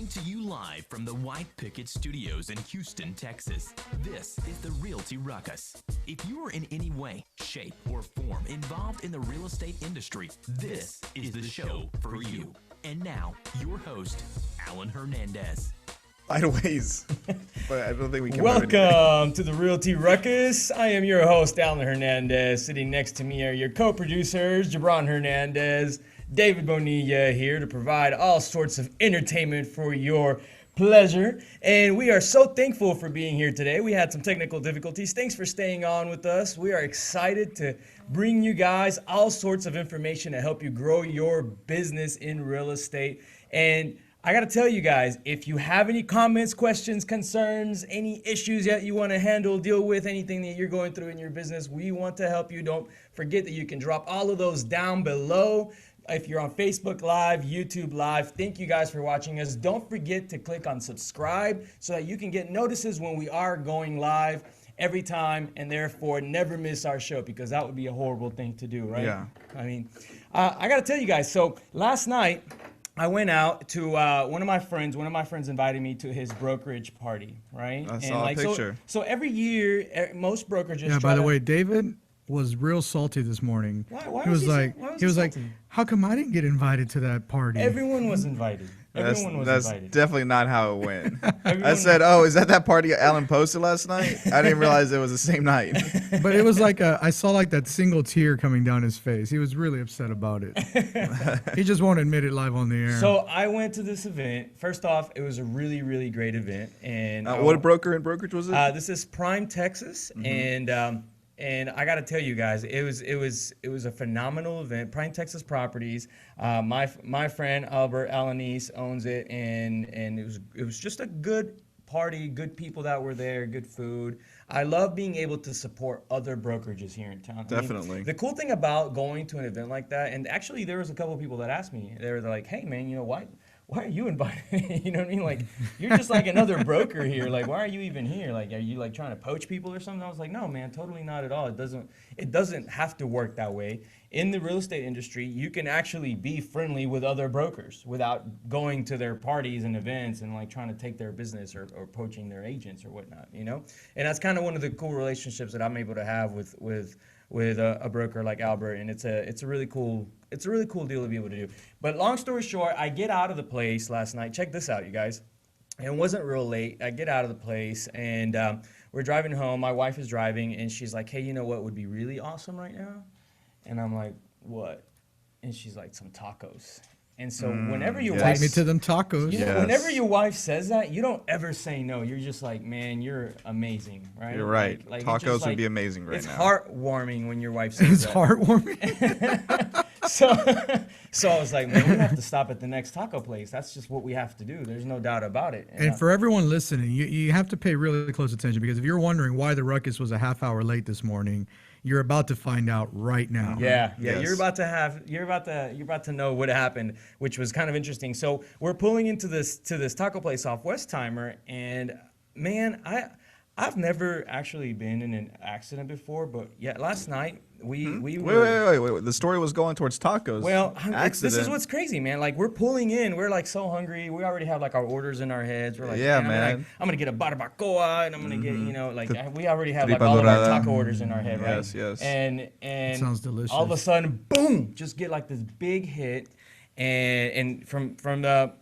to you live from the White Picket Studios in Houston, Texas. This is the Realty Ruckus. If you are in any way, shape, or form involved in the real estate industry, this is the show for you. And now, your host, Alan Hernandez. Sideways, but I don't think we can. Welcome to the Realty Ruckus. I am your host, Alan Hernandez. Sitting next to me are your co-producers, Jabron Hernandez, David Bonilla, here to provide all sorts of entertainment for your pleasure. And we are so thankful for being here today. We had some technical difficulties. Thanks for staying on with us. We are excited to bring you guys all sorts of information to help you grow your business in real estate. And I got to tell you guys, if you have any comments, questions, concerns, any issues that you want to deal with, anything that you're going through in your business, we want to help you. Don't forget that you can drop all of those down below. If you're on Facebook Live, YouTube Live, thank you guys for watching us. Don't forget to click on subscribe so that you can get notices when we are going live every time, and therefore never miss our show, because that would be a horrible thing to do, right? Yeah. I mean, I got to tell you guys, so last night, I went out to one of my friends invited me to his brokerage party, right? I saw a picture. So every year, most brokerages. Yeah, by the way, David was real salty this morning. Why he was like, salty? how come I didn't get invited to that party? Everyone was invited. That's definitely not how it went. Everyone I said, "Oh, is that party Alan posted last night?" I didn't realize it was the same night. But it was like I saw like that single tear coming down his face. He was really upset about it. He just won't admit it live on the air. So I went to this event. First off, it was a really, really great event. And what broker and brokerage was it? This is Prime Texas, and I got to tell you guys, it was a phenomenal event. Prime Texas Properties. My friend Albert Alanis owns it, and it was just a good party, good people that were there, good food. I love being able to support other brokerages here in town. Definitely. I mean, the cool thing about going to an event like that, and actually there was a couple of people that asked me, they're like, "Hey man, you know why are you invited?" You know what I mean? Like, you're just like another broker here. Like, why are you even here? Like, are you like trying to poach people or something? I was like, no, man, totally not at all. It doesn't have to work that way. In the real estate industry, you can actually be friendly with other brokers without going to their parties and events and like trying to take their business or poaching their agents or whatnot, you know? And that's kind of one of the cool relationships that I'm able to have with a broker like Albert, and it's a really cool deal to be able to do. But long story short, I get out of the place last night. Check this out, you guys. It wasn't real late. I get out of the place, and we're driving home. My wife is driving, and she's like, "Hey, you know what would be really awesome right now?" And I'm like, "What?" And she's like, "Some tacos." And so whenever your wife... Take me to them tacos. You know, whenever your wife says that, you don't ever say no. You're just like, "Man, you're amazing," right? You're right. Like, Tacos would be amazing right now. It's heartwarming when your wife says that. It's heartwarming. So I was like, man, we have to stop at the next taco place. That's just what we have to do. There's no doubt about it. And for everyone listening, you have to pay really close attention, because if you're wondering why the Ruckus was a half hour late this morning, you're about to find out right now. Yeah. Yes. You're about to know what happened, which was kind of interesting. So we're pulling into this taco place off Westheimer, and man, I've never actually been in an accident before, but yeah, last night we were... Wait. The story was going towards tacos. Well, this is Accident. what's crazy, man. Like, we're pulling in. We're, like, so hungry. We already have, like, our orders in our heads. We're like, Yeah, I'm going to get a barbacoa, and I'm going to get, you know, like, we already have, like, all of our taco orders in our head, right? Yes. And Sounds delicious. all of a sudden, boom, just get, like, this big hit and from the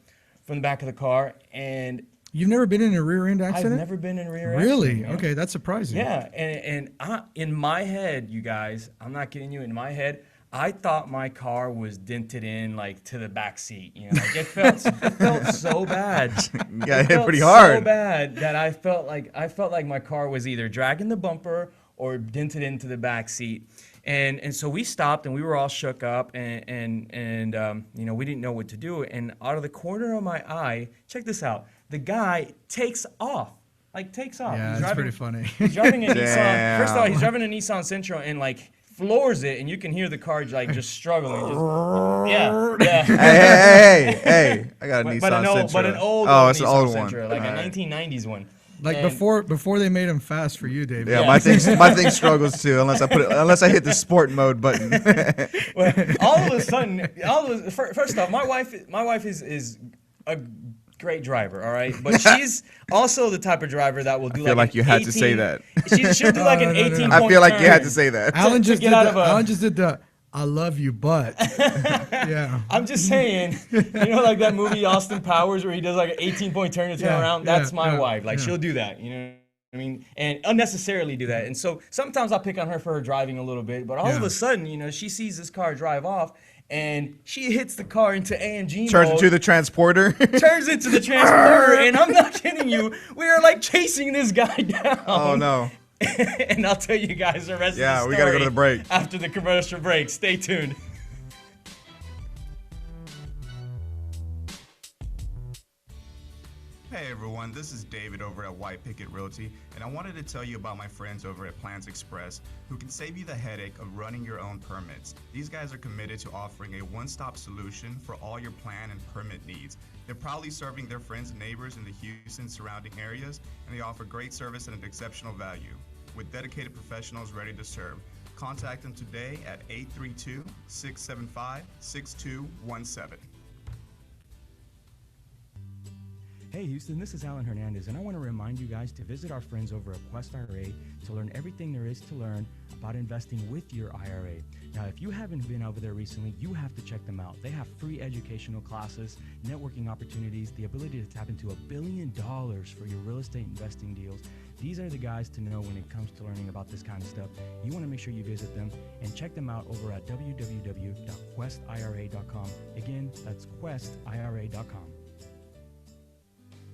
back of the car, and... You've never been in a rear end accident? I've never been in a rear end Really? accident. Man. Okay, that's surprising. Yeah, and in my head, you guys, I'm not kidding you, in my head, I thought my car was dented in like to the back seat. You know, like it felt so bad. You got hit pretty hard. So bad that I felt like my car was either dragging the bumper or dented into the back seat. And so we stopped, and we were all shook up, and you know, we didn't know what to do. And out of the corner of my eye, check this out, the guy takes off. Yeah, that's pretty funny. He's driving a Nissan. Damn. First of all, he's driving a Nissan Sentra and like floors it, and you can hear the car like just struggling. Yeah. Hey! I got a Nissan Sentra. But an old it's an Nissan old one. Sentra, like All a right. 1990s one. Like before they made them fast for you, David. Yeah, my thing struggles too, unless I hit the sport mode button. Well, all of a sudden, first off, my wife is a great driver, all right? But she's also the type of driver that will do I feel like you had to say that. She'll do like an 18 I point feel like you had turn. to say that. Alan just get did out of Alan just did the I love you, but yeah. I'm just saying, like that movie Austin Powers where he does like an 18-point turn to turn Yeah, around. That's my yeah, wife. Like yeah. she'll do that, you know what I mean? And unnecessarily do that. And so sometimes I'll pick on her for her driving a little bit, but all of Yeah. a sudden, she sees this car drive off and she hits the car into AMG Turns mode. into the transporter. Turns into the transporter, and I'm not kidding you. We are like chasing this guy down. Oh no. And I'll tell you guys the rest of the Yeah, story. we gotta go to the break. After the commercial break. Stay tuned. Hey everyone, this is David over at White Picket Realty, and I wanted to tell you about my friends over at Plans Express who can save you the headache of running your own permits. These guys are committed to offering a one-stop solution for all your plan and permit needs. They're proudly serving their friends and neighbors in the Houston surrounding areas, and they offer great service at an exceptional value. With dedicated professionals ready to serve, contact them today at 832-675-6217. Hey Houston, this is Alan Hernandez, and I want to remind you guys to visit our friends over at Quest IRA to learn everything there is to learn about investing with your IRA. Now, if you haven't been over there recently, you have to check them out. They have free educational classes, networking opportunities, the ability to tap into $1 billion for your real estate investing deals. These are the guys to know when it comes to learning about this kind of stuff. You want to make sure you visit them and check them out over at www.questira.com. Again, that's questira.com.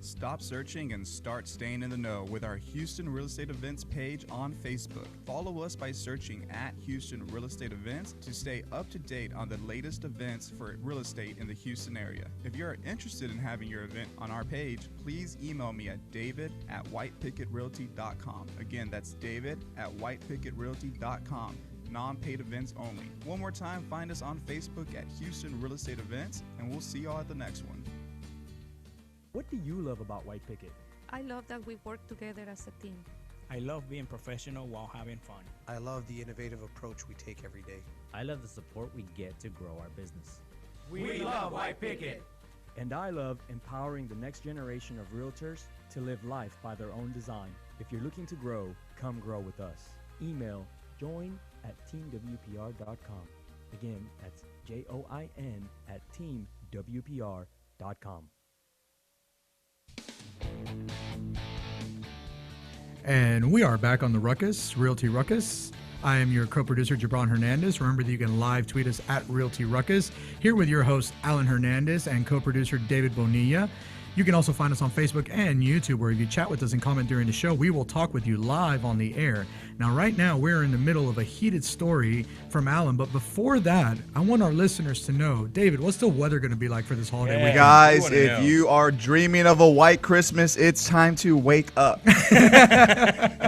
Stop searching and start staying in the know with our Houston Real Estate Events page on Facebook. Follow us by searching at Houston Real Estate Events to stay up to date on the latest events for real estate in the Houston area. If you are interested in having your event on our page, please email me at david@whitepickettrealty.com. Again, that's david@whitepickettrealty.com. Non-paid events only. One more time, find us on Facebook at Houston Real Estate Events, and we'll see y'all at the next one. What do you love about White Picket? I love that we work together as a team. I love being professional while having fun. I love the innovative approach we take every day. I love the support we get to grow our business. We love White Picket. And I love empowering the next generation of realtors to live life by their own design. If you're looking to grow, come grow with us. Email join@teamwpr.com. Again, that's join@teamwpr.com. And we are back on the Ruckus, Realty Ruckus. I am your co-producer, Jabron Hernandez. Remember that you can live tweet us at Realty Ruckus. Here with your host, Alan Hernandez, and co-producer, David Bonilla. You can also find us on Facebook and YouTube, where if you chat with us and comment during the show, we will talk with you live on the air. Now, right now, we're in the middle of a heated story from Alan, but before that, I want our listeners to know, David, what's the weather going to be like for this holiday weekend? Guys, if you are dreaming of a white Christmas, it's time to wake up.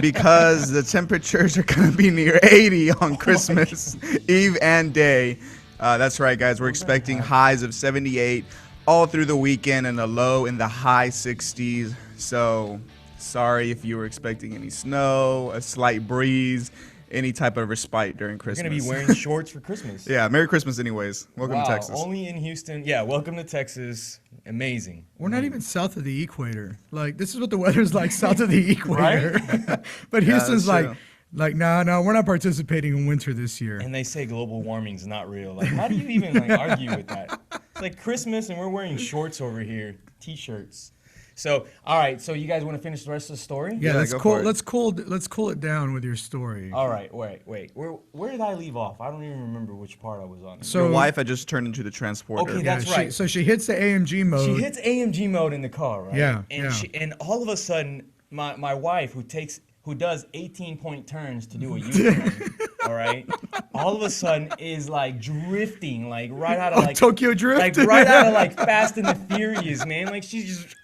Because the temperatures are going to be near 80 on Christmas Eve and day. That's right, guys. We're expecting highs of 78 all through the weekend and a low in the high 60s. So sorry if you were expecting any snow, a slight breeze, any type of respite during Christmas. You're going to be wearing shorts for Christmas. Yeah, Merry Christmas anyways. Welcome to Texas. Only in Houston. Yeah, welcome to Texas. Amazing. We're not even south of the equator. Like, this is what the weather's like south of the equator. But Houston's true. no, we're not participating in winter this year. And they say global warming's not real. Like, how do you even argue with that? It's like Christmas and we're wearing shorts over here, t-shirts. So, all right. So you guys want to finish the rest of the story? Yeah, go for it. let's cool it down with your story. All right. Wait. Where did I leave off? I don't even remember which part I was on. So Your wife had just turned into the transporter. Okay, that's right. So she hits the AMG mode. She hits AMG mode in the car, right? Yeah, And yeah. and all of a sudden, my wife who does 18-point turns to do a U-turn, all right, all of a sudden is like drifting, like right out of Tokyo Drift? like right out of Fast and the Furious, man. Like she's just,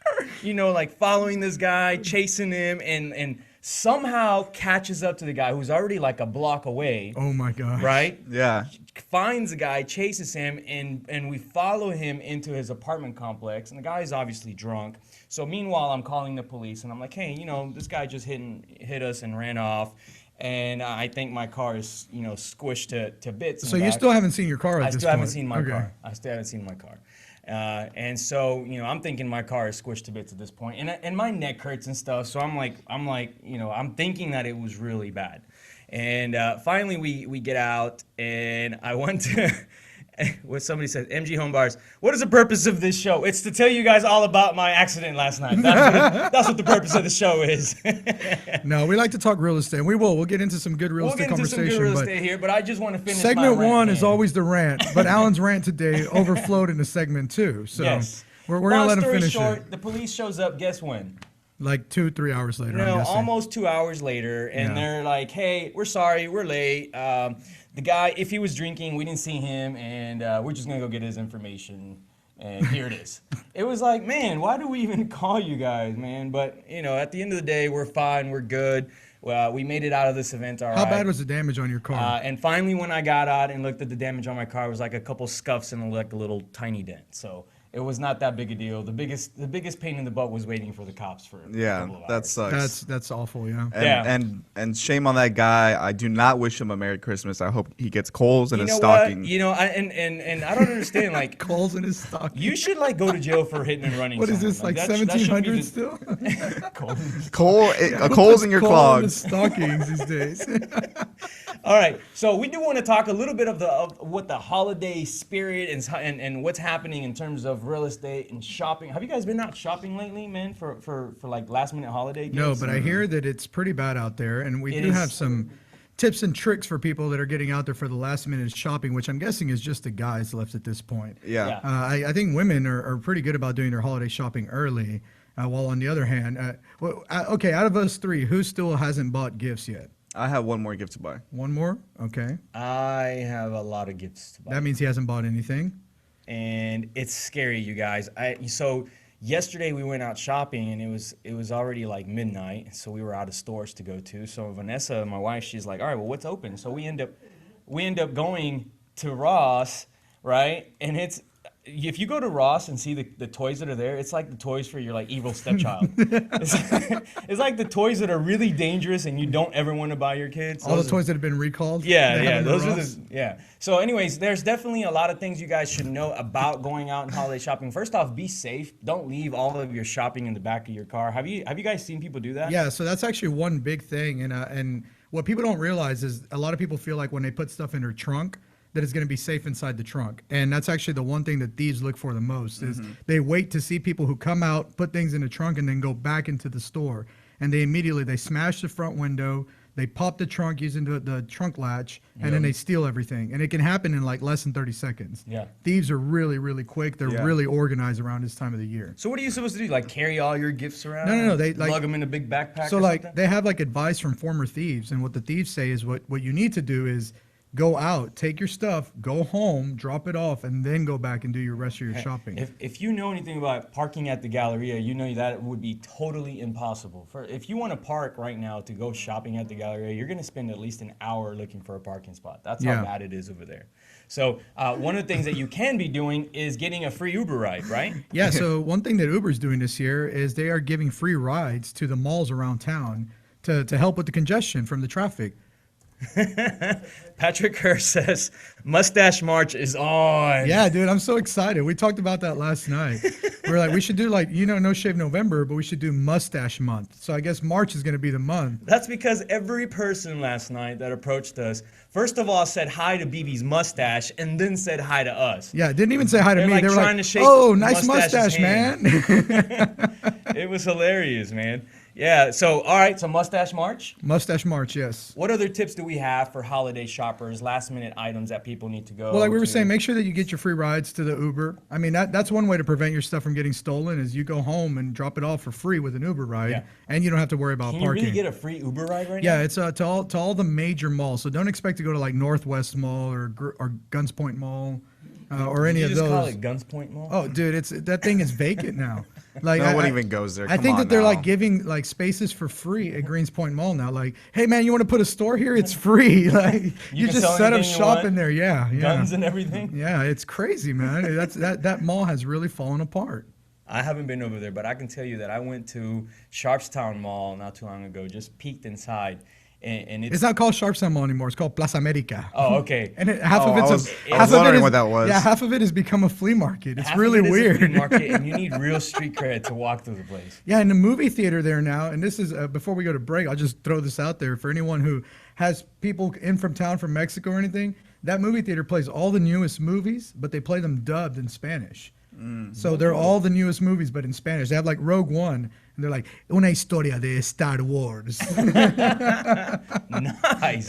following this guy, chasing him, and somehow catches up to the guy who's already like a block away. Oh my gosh. Right? Yeah. Finds the guy, chases him, and we follow him into his apartment complex. And the guy is obviously drunk. So meanwhile, I'm calling the police, and I'm like, hey, this guy just hit us and ran off. And I think my car is, squished to bits. So you still haven't seen your car at I this still haven't point? seen my Okay. car. I still haven't seen my car. And so, I'm thinking my car is squished to bits at this point, and my neck hurts and stuff. So I'm like, I'm thinking that it was really bad. And finally, we get out, and I went to. What somebody said, MG Home Bars. What is the purpose of this show? It's to tell you guys all about my accident last night. That's what the purpose of the show is. No, we like to talk real estate. We'll get into some good real estate conversation. We'll get into some good real estate here, but I just want to finish segment my rant, one is man. always the rant, but Alan's rant today overflowed into segment 2. So yes. we're going to let him finish short, it. The police shows up, guess when? Like 2-3 hours later. No, I'm guessing. almost 2 hours later, and they're like, hey, we're sorry, we're late. The guy, if he was drinking, we didn't see him, and we're just going to go get his information, and here it is. It was like, man, why do we even call you guys, man? But, at the end of the day, we're fine, we're good. We made it out of this event all right. How bad was the damage on your car? And finally, when I got out and looked at the damage on my car, it was like a couple scuffs and like a little tiny dent. So it was not that big a deal. The biggest pain in the butt was waiting for the cops for a couple of hours. That sucks. That's awful, yeah. And shame on that guy. I do not wish him a Merry Christmas. I hope he gets coals in his what? stocking. And I don't understand, like, coals in his stocking. You should like go to jail for hitting and running. What is this, like 1700 still? Coals in your clogs. Stockings these days. All right, so we do want to talk a little bit of what the holiday spirit and what's happening in terms of real estate and shopping. Have you guys been out shopping lately, man, for like last minute holiday gifts? No, but I hear that it's pretty bad out there, and we do have some tips and tricks for people that are getting out there for the last minute shopping, which I'm guessing is just the guys left at this point. Yeah. I think women are pretty good about doing their holiday shopping early, while on the other hand, okay, out of us three, who still hasn't bought gifts yet? I have one more gift to buy. One more? Okay. I have a lot of gifts to buy. That means he hasn't bought anything. And it's scary, you guys. So yesterday we went out shopping, and it was already like midnight, so we were out of stores to go to. So Vanessa, my wife, she's like, all right, well, what's open? So we end up going to Ross, right? And if you go to Ross and see the toys that are there, it's like the toys for your like evil stepchild. It's like the toys that are really dangerous and you don't ever want to buy your kids. All the toys that have been recalled? Yeah. Those are So anyways, there's definitely a lot of things you guys should know about going out and holiday shopping. First off, be safe. Don't leave all of your shopping in the back of your car. Have you guys seen people do that? Yeah, so that's actually one big thing. And what people don't realize is a lot of people feel like when they put stuff in their trunk, that it's going to be safe inside the trunk. And that's actually the one thing that thieves look for the most is they wait to see people who come out, put things in the trunk, and then go back into the store. And they smash the front window, they pop the trunk using the trunk latch, and then they steal everything. And it can happen in like less than 30 seconds. Yeah. Thieves are really, really quick. They're really organized around this time of the year. So what are you supposed to do? Like carry all your gifts around? No. They like lug them in a big backpack. So or like something? they have like advice from former thieves, and what the thieves say is what you need to do is go out, take your stuff, go home, drop it off, and then go back and do your rest of your shopping. If you know anything about parking at the Galleria, you know that would be totally impossible. If you want to park right now to go shopping at the Galleria, you're going to spend at least an hour looking for a parking spot. That's how bad it is over there. So one of the things that you can be doing is getting a free Uber ride, right? Yeah, so one thing that Uber's doing this year is they are giving free rides to the malls around town to help with the congestion from the traffic. Patrick Kerr says, Mustache March is on. Yeah, dude, I'm so excited. We talked about that last night. We were like, we should do No Shave November, but we should do Mustache Month. So I guess March is going to be the month. That's because every person last night that approached us, first of all, said hi to BB's mustache and then said hi to us. Yeah, didn't even say hi to me. Like they were trying like, to shake oh, nice Mustache's mustache, man. It was hilarious, man. Yeah, so all right, so Mustache March? Mustache March, yes. What other tips do we have for holiday shoppers, last minute items that people need to go Well, like we were saying, make sure that you get your free rides to the Uber. I mean, that's one way to prevent your stuff from getting stolen is you go home and drop it off for free with an Uber ride, and you don't have to worry about parking. parking. Can you really get a free Uber ride right now? Yeah, it's to all the major malls. So don't expect to go to like Northwest Mall or Guns Point Mall. Or any of those. Did you just call it Guns Point Mall? Oh, dude, that thing is vacant now. Like no one even goes there. I think that they're like giving like spaces for free at Greens Point Mall now. Like, hey man, you want to put a store here? It's free. Like you just set up shop in there. Yeah, guns and everything. Yeah, it's crazy, man. That mall has really fallen apart. I haven't been over there, but I can tell you that I went to Sharpstown Mall not too long ago. Just peeked inside. and It's not called Sharp Sandal anymore. It's called Plaza America. Oh, okay. And half of it's I was wondering what that was. Yeah, half of it has become a flea market. It's half really of it is a weird. flea market, and you need real street cred to walk through the place. Yeah, in the movie theater there now, and this is before we go to break, I'll just throw this out there for anyone who has people in from town from Mexico or anything. That movie theater plays all the newest movies, but they play them dubbed in Spanish. So they're all the newest movies, but in Spanish. They have like Rogue One, and they're like, una historia de Star Wars. Nice.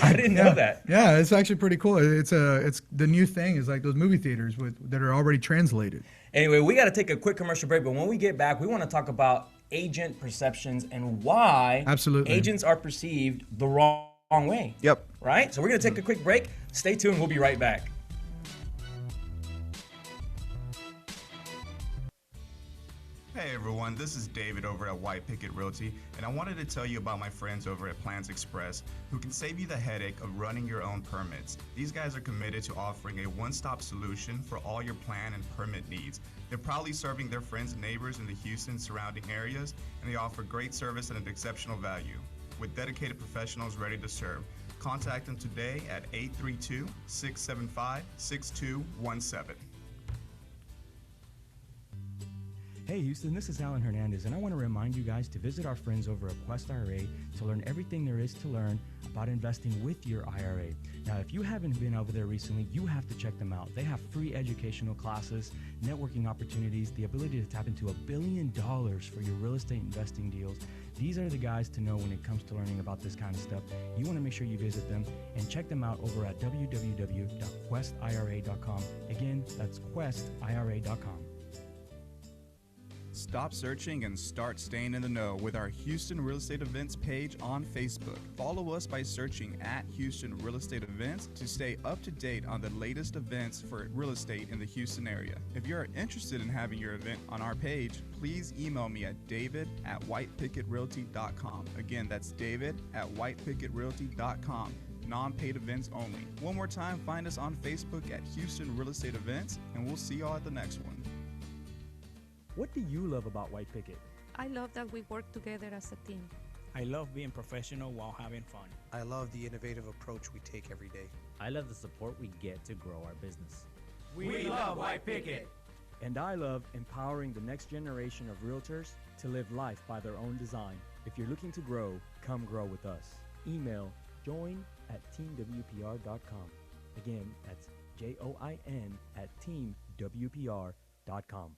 I didn't know that. Yeah, it's actually pretty cool. It's the new thing is like those movie theaters that are already translated. Anyway, we got to take a quick commercial break, but when we get back, we want to talk about agent perceptions and why agents are perceived the wrong way. Yep. Right? So we're going to take a quick break. Stay tuned. We'll be right back. Hey everyone, this is David over at White Picket Realty, and I wanted to tell you about my friends over at Plans Express who can save you the headache of running your own permits. These guys are committed to offering a one-stop solution for all your plan and permit needs. They're proudly serving their friends and neighbors in the Houston surrounding areas, and they offer great service at an exceptional value. With dedicated professionals ready to serve, contact them today at 832-675-6217. Hey Houston, this is Alan Hernandez, and I want to remind you guys to visit our friends over at Quest IRA to learn everything there is to learn about investing with your IRA. Now, if you haven't been over there recently, you have to check them out. They have free educational classes, networking opportunities, the ability to tap into $1 billion for your real estate investing deals. These are the guys to know when it comes to learning about this kind of stuff. You want to make sure you visit them and check them out over at www.questira.com. Again, that's questira.com. Stop searching and start staying in the know with our Houston Real Estate Events page on Facebook. Follow us by searching at Houston Real Estate Events to stay up to date on the latest events for real estate in the Houston area. If you are interested in having your event on our page, please email me at david@whitepickettrealty.com. Again, that's david@whitepickettrealty.com. Non-paid events only. One more time, find us on Facebook at Houston Real Estate Events, and we'll see y'all at the next one. What do you love about White Picket? I love that we work together as a team. I love being professional while having fun. I love the innovative approach we take every day. I love the support we get to grow our business. We love White Picket. And I love empowering the next generation of realtors to live life by their own design. If you're looking to grow, come grow with us. Email join@teamwpr.com. Again, that's join@teamwpr.com.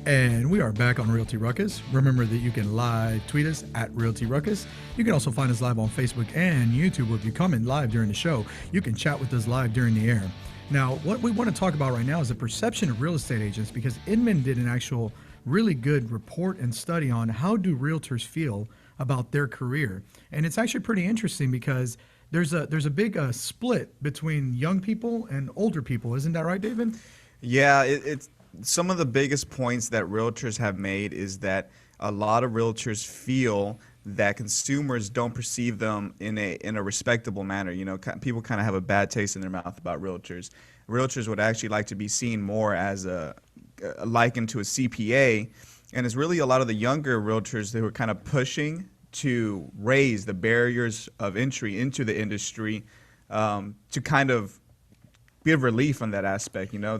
And we are back on Realty Ruckus. Remember that you can live tweet us at Realty Ruckus. You can also find us live on Facebook and YouTube. If you comment live during the show, you can chat with us live during the air. Now, what we want to talk about right now is the perception of real estate agents, because Inman did an actual really good report and study on how do realtors feel about their career. And it's actually pretty interesting because there's a big split between young people and older people. Isn't that right, David? Yeah, it's some of the biggest points that realtors have made is that a lot of realtors feel that consumers don't perceive them in a respectable manner. You know, people kind of have a bad taste in their mouth about realtors. Realtors would actually like to be seen more as likened to a CPA, and it's really a lot of the younger realtors who are kind of pushing to raise the barriers of entry into the industry to kind of give relief on that aspect. You know,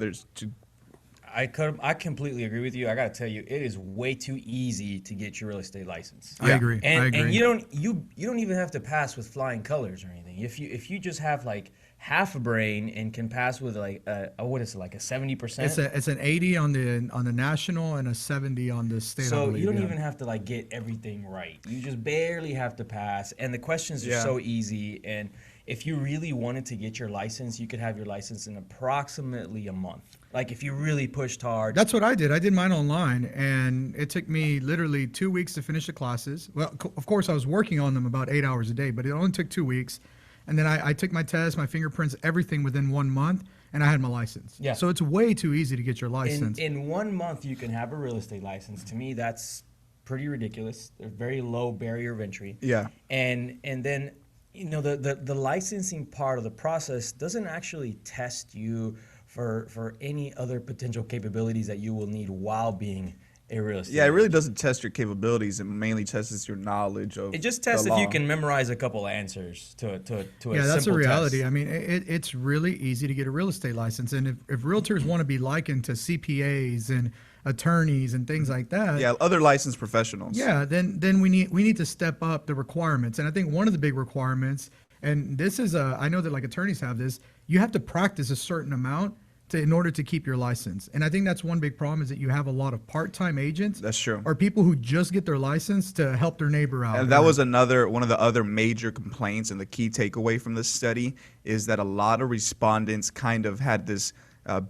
I completely agree with you. I got to tell you, it is way too easy to get your real estate license. I agree. And you don't even have to pass with flying colors or anything. If you just have like half a brain and can pass with like what is it, like a 70%? It's an 80 on the national and a 70 on the state. So you don't even have to like get everything right. You just barely have to pass, and the questions are so easy. And if you really wanted to get your license, you could have your license in approximately a month. Like if you really pushed hard. That's what I did. I did mine online, and it took me literally 2 weeks to finish the classes. Well, of course, I was working on them about 8 hours a day, but it only took 2 weeks. And then I took my test, my fingerprints, everything within 1 month, and I had my license. Yeah. So it's way too easy to get your license. In 1 month, you can have a real estate license. To me, that's pretty ridiculous. There's very low barrier of entry. Yeah. And then, you know, the licensing part of the process doesn't actually test you for any other potential capabilities that you will need while being a real estate Yeah, it really agent. doesn't test your capabilities. It mainly tests your knowledge of It just tests the if law. you can memorize a couple answers to a Yeah, that's a simple reality. test. I mean, it's really easy to get a real estate license. And if realtors want to be likened to CPAs and attorneys and things like that, Yeah, other licensed professionals. yeah, then we need to step up the requirements. And I think one of the big requirements, and this is I know that like attorneys have this, you have to practice a certain amount in order to keep your license. And I think that's one big problem is that you have a lot of part-time agents. That's true. Or people who just get their license to help their neighbor out. And that was one of the other major complaints, and the key takeaway from this study is that a lot of respondents kind of had this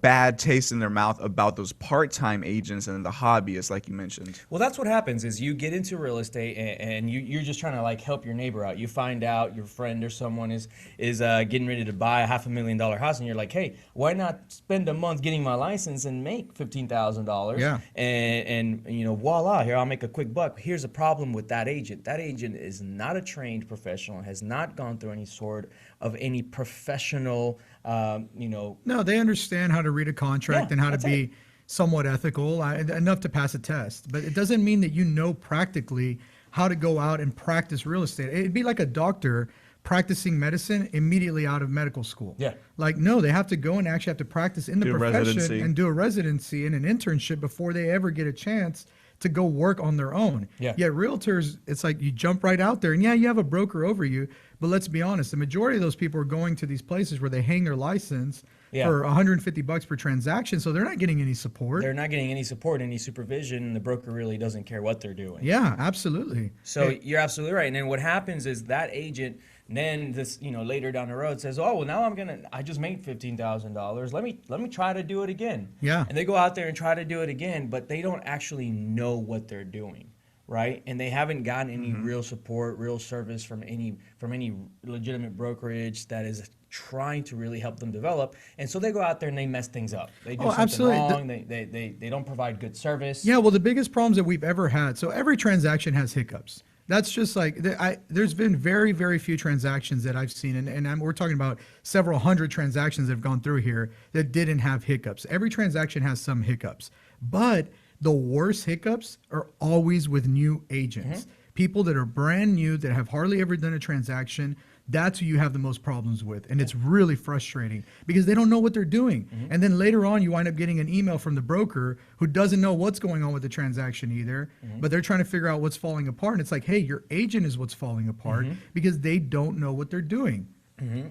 bad taste in their mouth about those part-time agents and the hobbyists, like you mentioned. Well, that's what happens is you get into real estate and you're just trying to like help your neighbor out. You find out your friend or someone is getting ready to buy a $500,000 house, and you're like, hey, why not spend a month getting my license and make $15,000? Yeah. And voila, here I'll make a quick buck. Here's a problem with that agent. That agent is not a trained professional, has not gone through any sort of any professional, No, they understand how to read a contract Yeah, and how to that's be it. somewhat ethical, enough to pass a test. But it doesn't mean that you know practically how to go out and practice real estate. It'd be like a doctor practicing medicine immediately out of medical school. Yeah. Like, no, they have to go and actually have to practice in the Do a profession residency. and do a residency and an internship before they ever get a chance to go work on their own. Yeah. Yet realtors, it's like you jump right out there and yeah, you have a broker over you, but let's be honest, the majority of those people are going to these places where they hang their license Yeah. for $150 per transaction, so they're not getting any support. They're not getting any support, any supervision, and the broker really doesn't care what they're doing. Yeah, absolutely. So you're absolutely right. And then what happens is that agent then this, later down the road says, oh, well, now I just made $15,000. Let me try to do it again. Yeah. And they go out there and try to do it again, but they don't actually know what they're doing. Right. And they haven't gotten any real support, real service from any legitimate brokerage that is trying to really help them develop. And so they go out there and they mess things up. They do something absolutely. wrong. They don't provide good service. Yeah, well, the biggest problems that we've ever had, so every transaction has hiccups. That's just like, there's been very, very few transactions that I've seen, and we're talking about several hundred transactions that have gone through here that didn't have hiccups. Every transaction has some hiccups, but the worst hiccups are always with new agents. People that are brand new, that have hardly ever done a transaction. That's who you have the most problems with. And it's really frustrating because they don't know what they're doing. And then later on, you wind up getting an email from the broker who doesn't know what's going on with the transaction either, but they're trying to figure out what's falling apart. And it's like, hey, your agent is what's falling apart because they don't know what they're doing.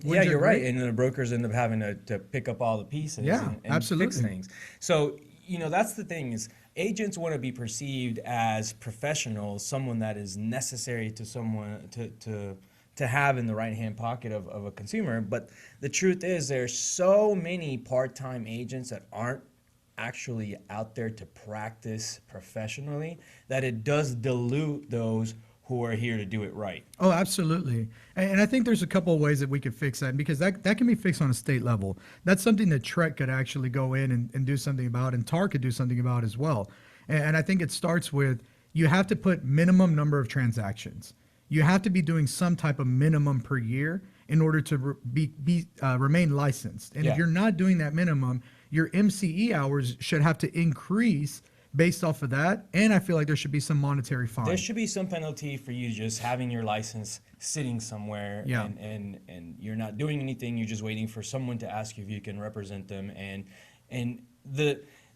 Yeah, you're right. And then the brokers end up having to pick up all the pieces Yeah, and absolutely. fix things. So, that's the thing is agents want to be perceived as professionals, someone that is necessary to someone to have in the right-hand pocket of a consumer. But the truth is there's so many part-time agents that aren't actually out there to practice professionally that it does dilute those who are here to do it right. Oh, absolutely. And I think there's a couple of ways that we could fix that because that can be fixed on a state level. That's something that TREC could actually go in and do something about, and TAR could do something about as well. And I think it starts with you have to put minimum number of transactions. You have to be doing some type of minimum per year in order to remain licensed. And if you're not doing that minimum, your MCE hours should have to increase based off of that. And I feel like there should be some monetary fine. There should be some penalty for you just having your license sitting somewhere and you're not doing anything. You're just waiting for someone to ask you if you can represent them. And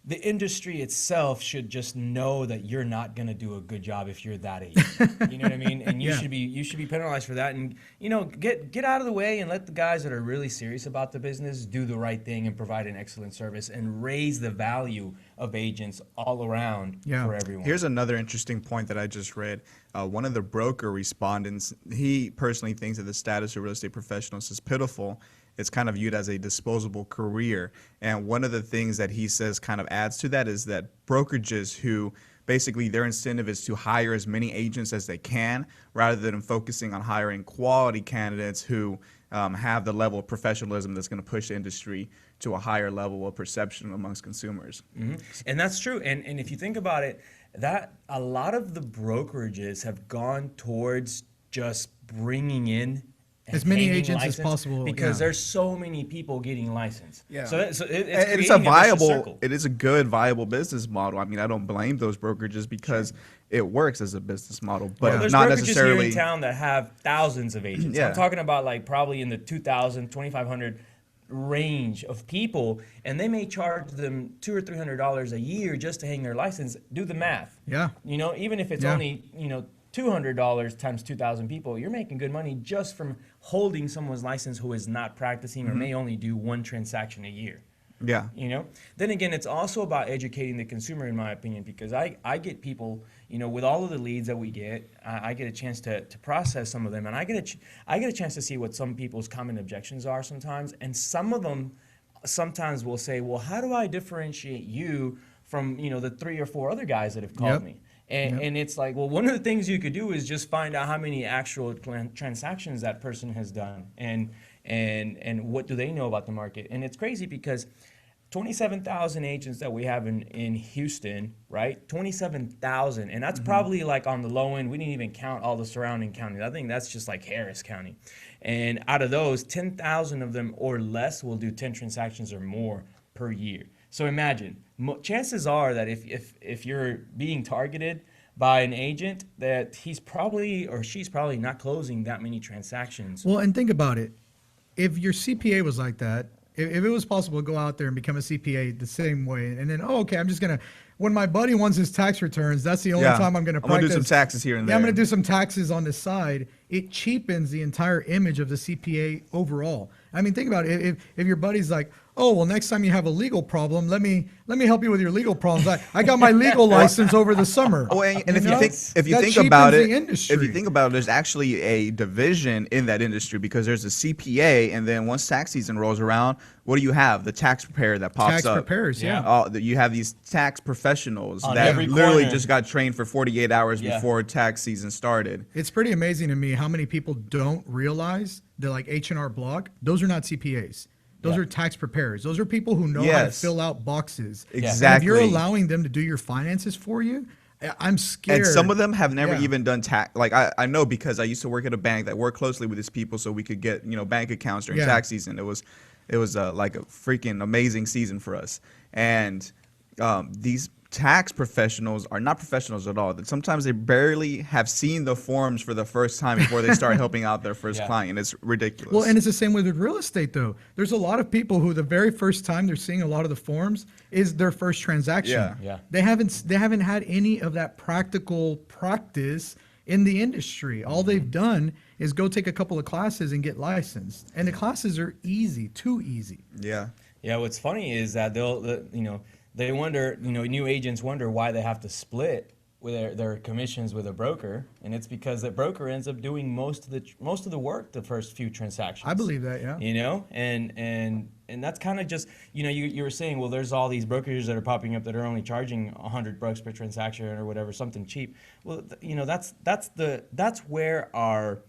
the industry itself should just know that you're not going to do a good job if you're that agent. You know what I mean? And you should be penalized for that. And get out of the way and let the guys that are really serious about the business do the right thing and provide an excellent service and raise the value of agents all around for everyone. Here's another interesting point that I just read. One of the broker respondents, he personally thinks that the status of real estate professionals is pitiful. It's kind of viewed as a disposable career. And one of the things that he says kind of adds to that is that brokerages who basically their incentive is to hire as many agents as they can rather than focusing on hiring quality candidates who have the level of professionalism that's going to push the industry to a higher level of perception amongst consumers. And that's true. And if you think about it, that a lot of the brokerages have gone towards just bringing in as many hanging agents as license possible, because yeah. there's so many people getting licensed. Yeah. So, it's And it's creating a vicious viable, circle. it is a good viable business model. I mean, I don't blame those brokerages because it works as a business model, but Well, there's not brokerages necessarily. here in town that have thousands of agents. Yeah. I'm talking about like probably in the 2,000, 2,500 range of people, and they may charge them $200 or $300 a year just to hang their license. Do the math. Yeah. You know, even if it's Yeah. only, $200 times 2,000 people, you're making good money just from holding someone's license who is not practicing or may only do one transaction a year. Yeah. Then again, it's also about educating the consumer, in my opinion, because I get people, with all of the leads that we get, I get a chance to process some of them, and I get a chance to see what some people's common objections are sometimes, and some of them sometimes will say, well, how do I differentiate you from, the 3 or 4 other guys that have called Yep. me? And it's like, well, one of the things you could do is just find out how many actual transactions that person has done, and what do they know about the market. And it's crazy because 27,000 agents that we have in Houston, right? 27,000, and that's probably like on the low end. We didn't even count all the surrounding counties. I think that's just like Harris County. And out of those, 10,000 of them or less will do 10 transactions or more per year. So imagine, chances are that if you're being targeted by an agent, that he's probably or she's probably not closing that many transactions. Well, and think about it. If your CPA was like that, if it was possible to go out there and become a CPA the same way, and then, okay, I'm just going to, when my buddy wants his tax returns, that's the only time I'm going to practice. I'm going to do some taxes here and there. Yeah, I'm going to do some taxes on the side. It cheapens the entire image of the CPA overall. I mean, think about it. If your buddy's like, oh, well, next time you have a legal problem, let me help you with your legal problems. I got my legal license over the summer. Oh, and if you That think about it, cheapens the if you industry. think about it, there's actually a division in that industry because there's a CPA, and then once tax season rolls around, what do you have? The tax preparer that pops Tax up. preparers, yeah. You have these tax professionals On that every literally corner. just got trained for 48 hours Yeah. before tax season started. It's pretty amazing to me how many people don't realize that like H&R Block, those are not CPAs. Those Yeah. are tax preparers. Those are people who know how to Yes. fill out boxes. And Exactly. if you're allowing them to do your finances for you, I'm scared. And some of them have never Yeah. even done tax. Like I know because I used to work at a bank that worked closely with these people, so we could get bank accounts during Yeah. tax season. It was like a freaking amazing season for us. And these tax professionals are not professionals at all. That sometimes they barely have seen the forms for the first time before they start helping out their first Yeah. client. It's ridiculous. Well, and it's the same with real estate, though. There's a lot of people who the very first time they're seeing a lot of the forms is their first transaction. Yeah. Yeah. They haven't had any of that practical practice in the industry. All they've done is go take a couple of classes and get licensed. And the classes are easy, too easy. yeah. Yeah, what's funny is that they wonder, new agents wonder why they have to split with their commissions with a broker, and it's because the broker ends up doing most of the work the first few transactions. I believe that, yeah. And that's kind of just, you were saying, well, there's all these brokerages that are popping up that are only charging $100 per transaction or whatever, something cheap. Well, that's where our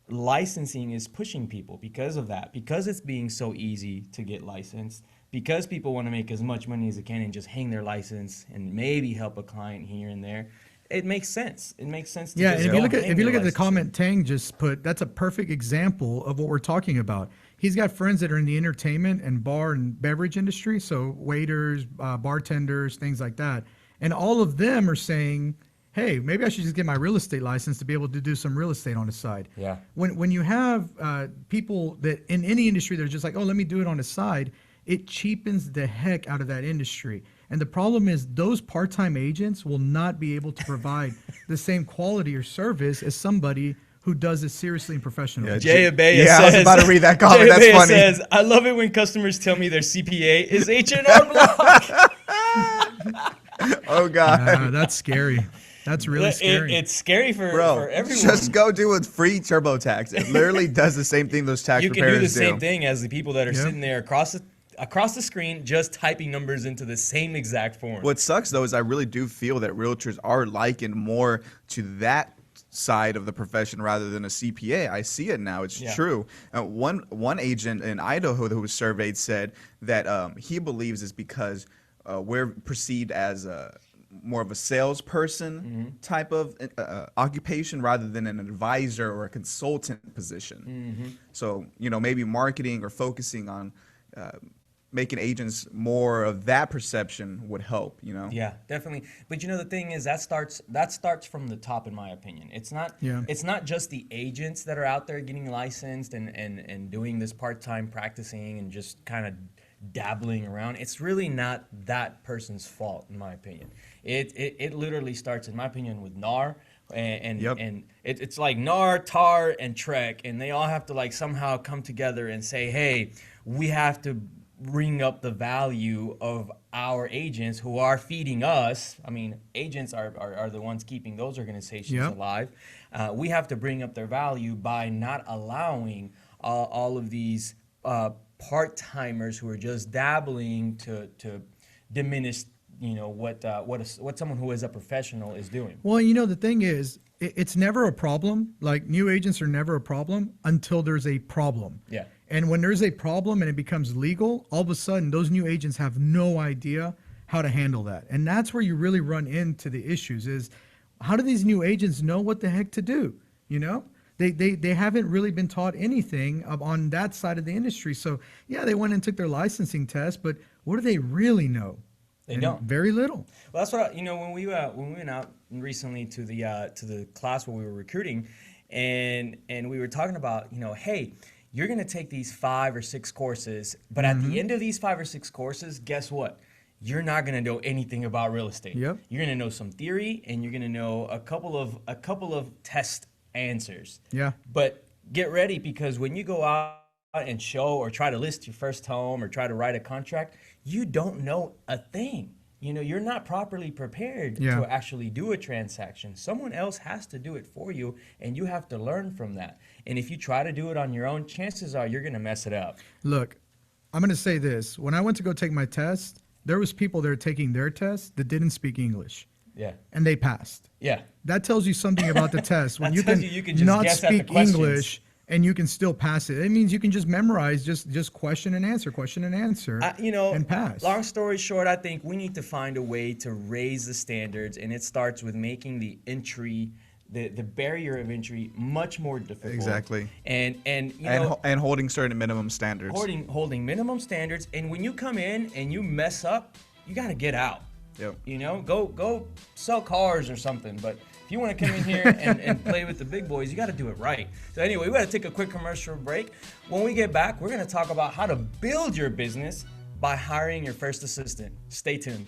licensing is pushing people because of that, because it's being so easy to get licensed, because people want to make as much money as they can and just hang their license and maybe help a client here and there. It makes sense. It makes sense to Yeah, just and if go you look at hang if you their look at the license. comment Tang just put, that's a perfect example of what we're talking about. He's got friends that are in the entertainment and bar and beverage industry, so waiters, bartenders, things like that, and all of them are saying, hey, maybe I should just get my real estate license to be able to do some real estate on the side. Yeah. When you have people that in any industry that are just like, oh, let me do it on the side, it cheapens the heck out of that industry. And the problem is those part-time agents will not be able to provide the same quality or service as somebody who does it seriously and professionally. Yeah, Jay Abaya Yeah, says, I was about to read that comment. Jay That's Abaya funny. says, I love it when customers tell me their CPA is H&R Block. Oh God. That's scary. That's really scary. It's scary for Bro, everyone. just go do a free TurboTax. It literally does the same thing those tax You can preparers do the same thing as the people that are Yep. sitting there across the screen just typing numbers into the same exact form. What sucks though is I really do feel that realtors are likened more to that side of the profession rather than a CPA. I see it now. It's Yeah. true. One agent in Idaho who was surveyed said that he believes it's because we're perceived as more of a salesperson type of occupation rather than an advisor or a consultant position. So, maybe marketing or focusing on making agents more of that perception would help, Yeah, definitely. But the thing is that starts from the top, in my opinion. It's not just the agents that are out there getting licensed and doing this part-time practicing and just kind of dabbling around. It's really not that person's fault, in my opinion. It literally starts, in my opinion, with NAR. And it's like NAR, TAR, and TREC, and they all have to like somehow come together and say, hey, we have to bring up the value of our agents who are feeding us. I mean, agents are the ones keeping those organizations alive. We have to bring up their value by not allowing all of these part-timers who are just dabbling to diminish what someone who is a professional is doing. Well, the thing is, it's never a problem. Like, new agents are never a problem until there's a problem. Yeah. And when there's a problem and it becomes legal, all of a sudden those new agents have no idea how to handle that. And that's where you really run into the issues is, how do these new agents know what the heck to do? They haven't really been taught anything on that side of the industry. So yeah, they went and took their licensing test, but what do they really know? They don't. Very little. Well, that's what when we went out recently to the class where we were recruiting, and we were talking about hey, you're going to take these 5 or 6 courses, but at the end of these 5 or 6 courses, guess what? You're not going to know anything about real estate. Yep. You're going to know some theory, and you're going to know a couple of test answers. Yeah. But get ready, because when you go out and show or try to list your first home or try to write a contract, you don't know a thing. You're not properly prepared to actually do a transaction. Someone else has to do it for you, and you have to learn from that. And if you try to do it on your own, chances are you're going to mess it up. Look, I'm going to say this. When I went to go take my test, there was people there taking their test that didn't speak English. Yeah. And they passed. Yeah. That tells you something about the test. When you can just not guess at the speak questions. English and you can still pass it. It means you can just memorize, just question and answer, and pass. Long story short, I think we need to find a way to raise the standards, and it starts with making the entry, the barrier of entry, much more difficult. Exactly. And holding certain minimum standards. Holding minimum standards, and when you come in and you mess up, you got to get out. Yep. Go sell cars or something, but if you want to come in here and play with the big boys, you got to do it right. So anyway, we got to take a quick commercial break. When we get back, we're going to talk about how to build your business by hiring your first assistant. Stay tuned.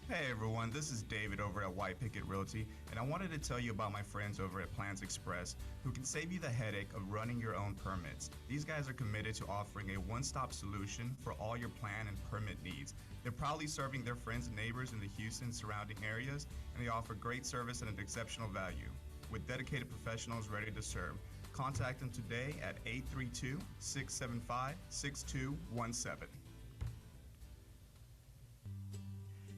Hey everyone, this is David over at White Picket Realty, and I wanted to tell you about my friends over at Plans Express who can save you the headache of running your own permits. These guys are committed to offering a one-stop solution for all your plan and permit needs. They're proudly serving their friends and neighbors in the Houston surrounding areas, and they offer great service at an exceptional value. With dedicated professionals ready to serve, contact them today at 832-675-6217.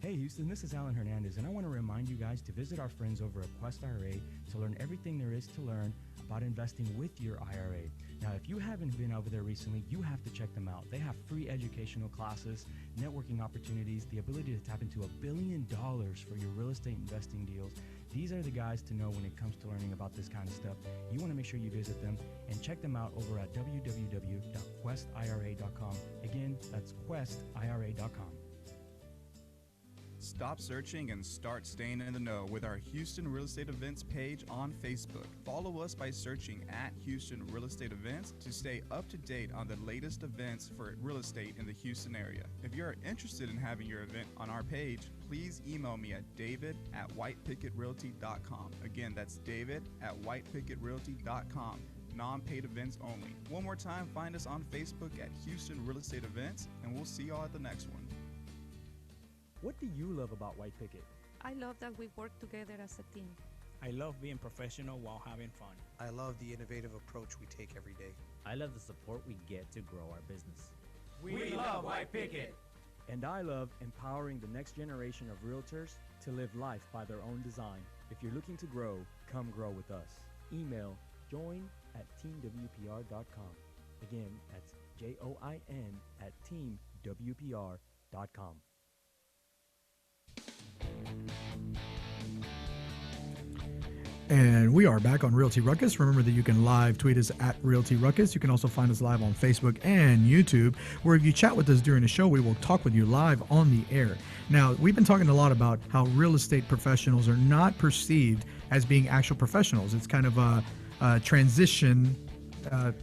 Hey Houston, this is Alan Hernandez, and I want to remind you guys to visit our friends over at Quest IRA to learn everything there is to learn about investing with your IRA. Now, if you haven't been over there recently, you have to check them out. They have free educational classes, networking opportunities, the ability to tap into $1 billion for your real estate investing deals. These are the guys to know when it comes to learning about this kind of stuff. You want to make sure you visit them and check them out over at www.questira.com. Again, that's questira.com. Stop searching and start staying in the know with our Houston Real Estate Events page on Facebook. Follow us by searching at Houston Real Estate Events to stay up to date on the latest events for real estate in the Houston area. If you are interested in having your event on our page, please email me at david@whitepickettrealty.com. Again, that's david@whitepickettrealty.com. Non-paid events only. One more time, find us on Facebook at Houston Real Estate Events, and we'll see y'all at the next one. What do you love about White Picket? I love that we work together as a team. I love being professional while having fun. I love the innovative approach we take every day. I love the support we get to grow our business. We love White Picket. And I love empowering the next generation of realtors to live life by their own design. If you're looking to grow, come grow with us. Email join@teamwpr.com. Again, that's JOIN at teamwpr.com. And we are back on Realty Ruckus. Remember that you can live tweet us at Realty Ruckus. You can also find us live on Facebook and YouTube, where if you chat with us during the show, we will talk with you live on the air. Now, we've been talking a lot about how real estate professionals are not perceived as being actual professionals. It's kind of a transition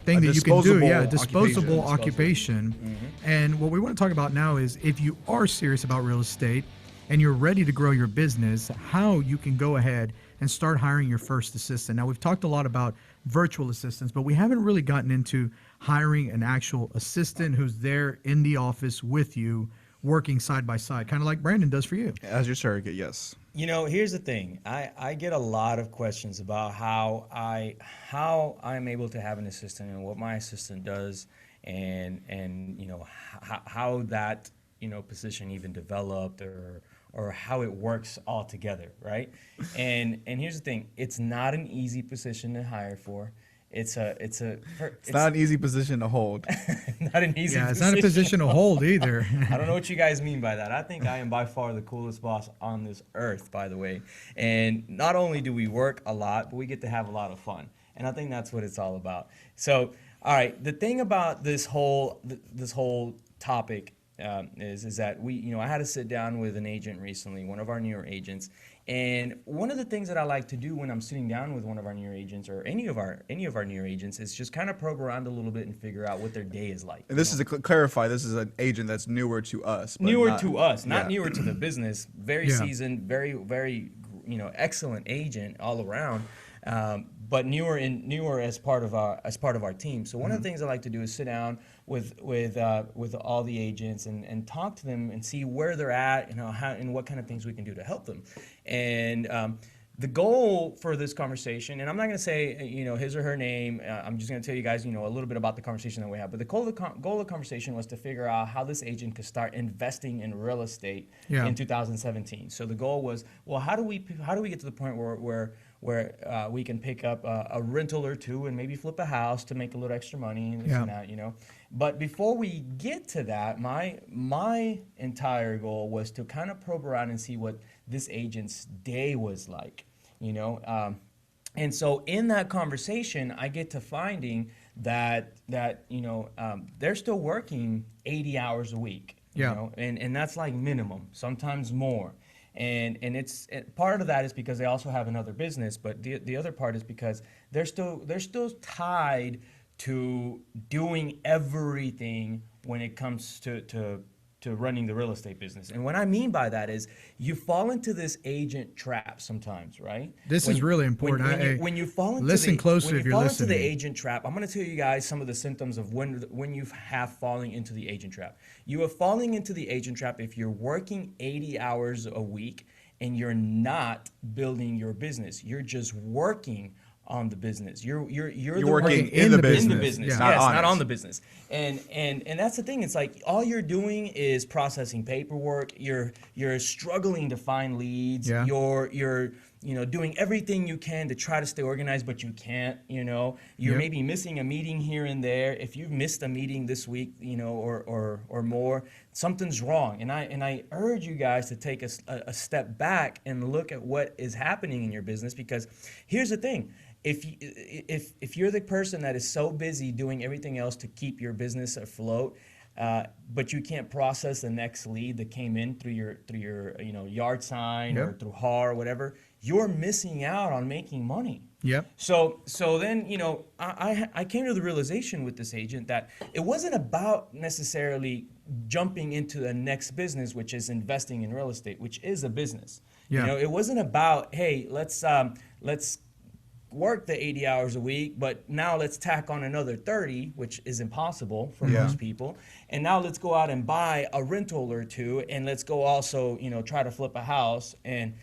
thing that you can do. Yeah, a disposable occupation. Mm-hmm. And what we want to talk about now is if you are serious about real estate and you're ready to grow your business, how you can go ahead and start hiring your first assistant. Now, we've talked a lot about virtual assistants, but we haven't really gotten into hiring an actual assistant who's there in the office with you, working side by side, kind of like Brandon does for you. As your surrogate, yes. You know, here's the thing. I get a lot of questions about how I'm able to have an assistant and what my assistant does, and you know how that position even developed, or how it works all together, right? And here's the thing: it's not an easy position to hire for. It's not an easy position to hold. Not an easy. Yeah, it's not a position to hold either. I don't know what you guys mean by that. I think I am by far the coolest boss on this earth, by the way. And not only do we work a lot, but we get to have a lot of fun. And I think that's what it's all about. So, all right, the thing about this whole topic is that I had to sit down with an agent recently, one of our newer agents, and one of the things that I like to do when I'm sitting down with one of our newer agents or any of our newer agents is just kind of probe around a little bit and figure out what their day is like. And this is to clarify, this is an agent that's newer to us. But newer not, to us, not yeah. newer to the business. Very seasoned, very, very, excellent agent all around. But newer as part of our team. So one of the things I like to do is sit down with all the agents and talk to them and see where they're at, how and what kind of things we can do to help them. And the goal for this conversation, and I'm not going to say his or her name. I'm just going to tell you guys a little bit about the conversation that we have. But the goal of the conversation was to figure out how this agent could start investing in real estate in 2017. So the goal was, well, how do we get to the point where we can pick up a rental or two and maybe flip a house to make a little extra money and this and that, But before we get to that, my entire goal was to kind of probe around and see what this agent's day was like, And so in that conversation, I get to finding that they're still working 80 hours a week, and that's like minimum, sometimes more. And part of that is because they also have another business, but the other part is because they're still tied to doing everything when it comes to running the real estate business. And what I mean by that is you fall into this agent trap sometimes, right? This is really important. When you fall into the agent trap, I'm going to tell you guys some of the symptoms of when you have falling into the agent trap. You are falling into the agent trap if you're working 80 hours a week and you're not building your business. You're just working on the business. You're working in the business. Yes, not on the business. And that's the thing. It's like all you're doing is processing paperwork. You're struggling to find leads. Yeah. You're doing everything you can to try to stay organized, but you can't. You're maybe missing a meeting here and there. If you've missed a meeting this week, or more, something's wrong. And I urge you guys to take a step back and look at what is happening in your business, because here's the thing. If you're the person that is so busy doing everything else to keep your business afloat, but you can't process the next lead that came in through your yard sign or through HAR or whatever, you're missing out on making money. Yep. So then I came to the realization with this agent that it wasn't about necessarily jumping into the next business, which is investing in real estate, which is a business. Yeah. It wasn't about, hey, let's work the 80 hours a week, but now let's tack on another 30, which is impossible for most people. And now let's go out and buy a rental or two, and let's go also, try to flip a house. And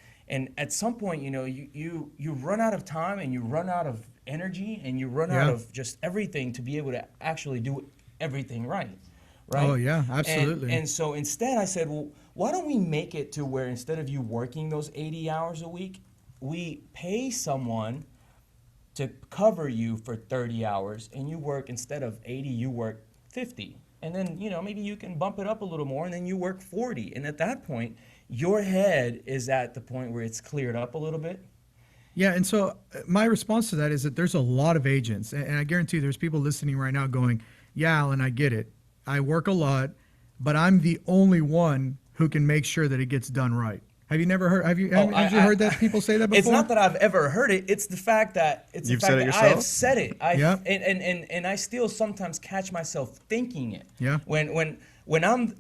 at some point, you run out of time, and you run out of energy, and you run out of just everything to be able to actually do everything right. Right? Oh, yeah, absolutely. And so instead I said, well, why don't we make it to where instead of you working those 80 hours a week, we pay someone to cover you for 30 hours, and you work, instead of 80, you work 50. And then, maybe you can bump it up a little more, and then you work 40. And at that point, your head is at the point where it's cleared up a little bit. Yeah, and so my response to that is that there's a lot of agents, and I guarantee there's people listening right now going, yeah, Alan, I get it. I work a lot, but I'm the only one who can make sure that it gets done right. Have you never heard? Have you heard that people say that before? It's not that I've ever heard it. It's the fact that You've said it I yourself? have said it. Yeah. And I still sometimes catch myself thinking it. Yeah. When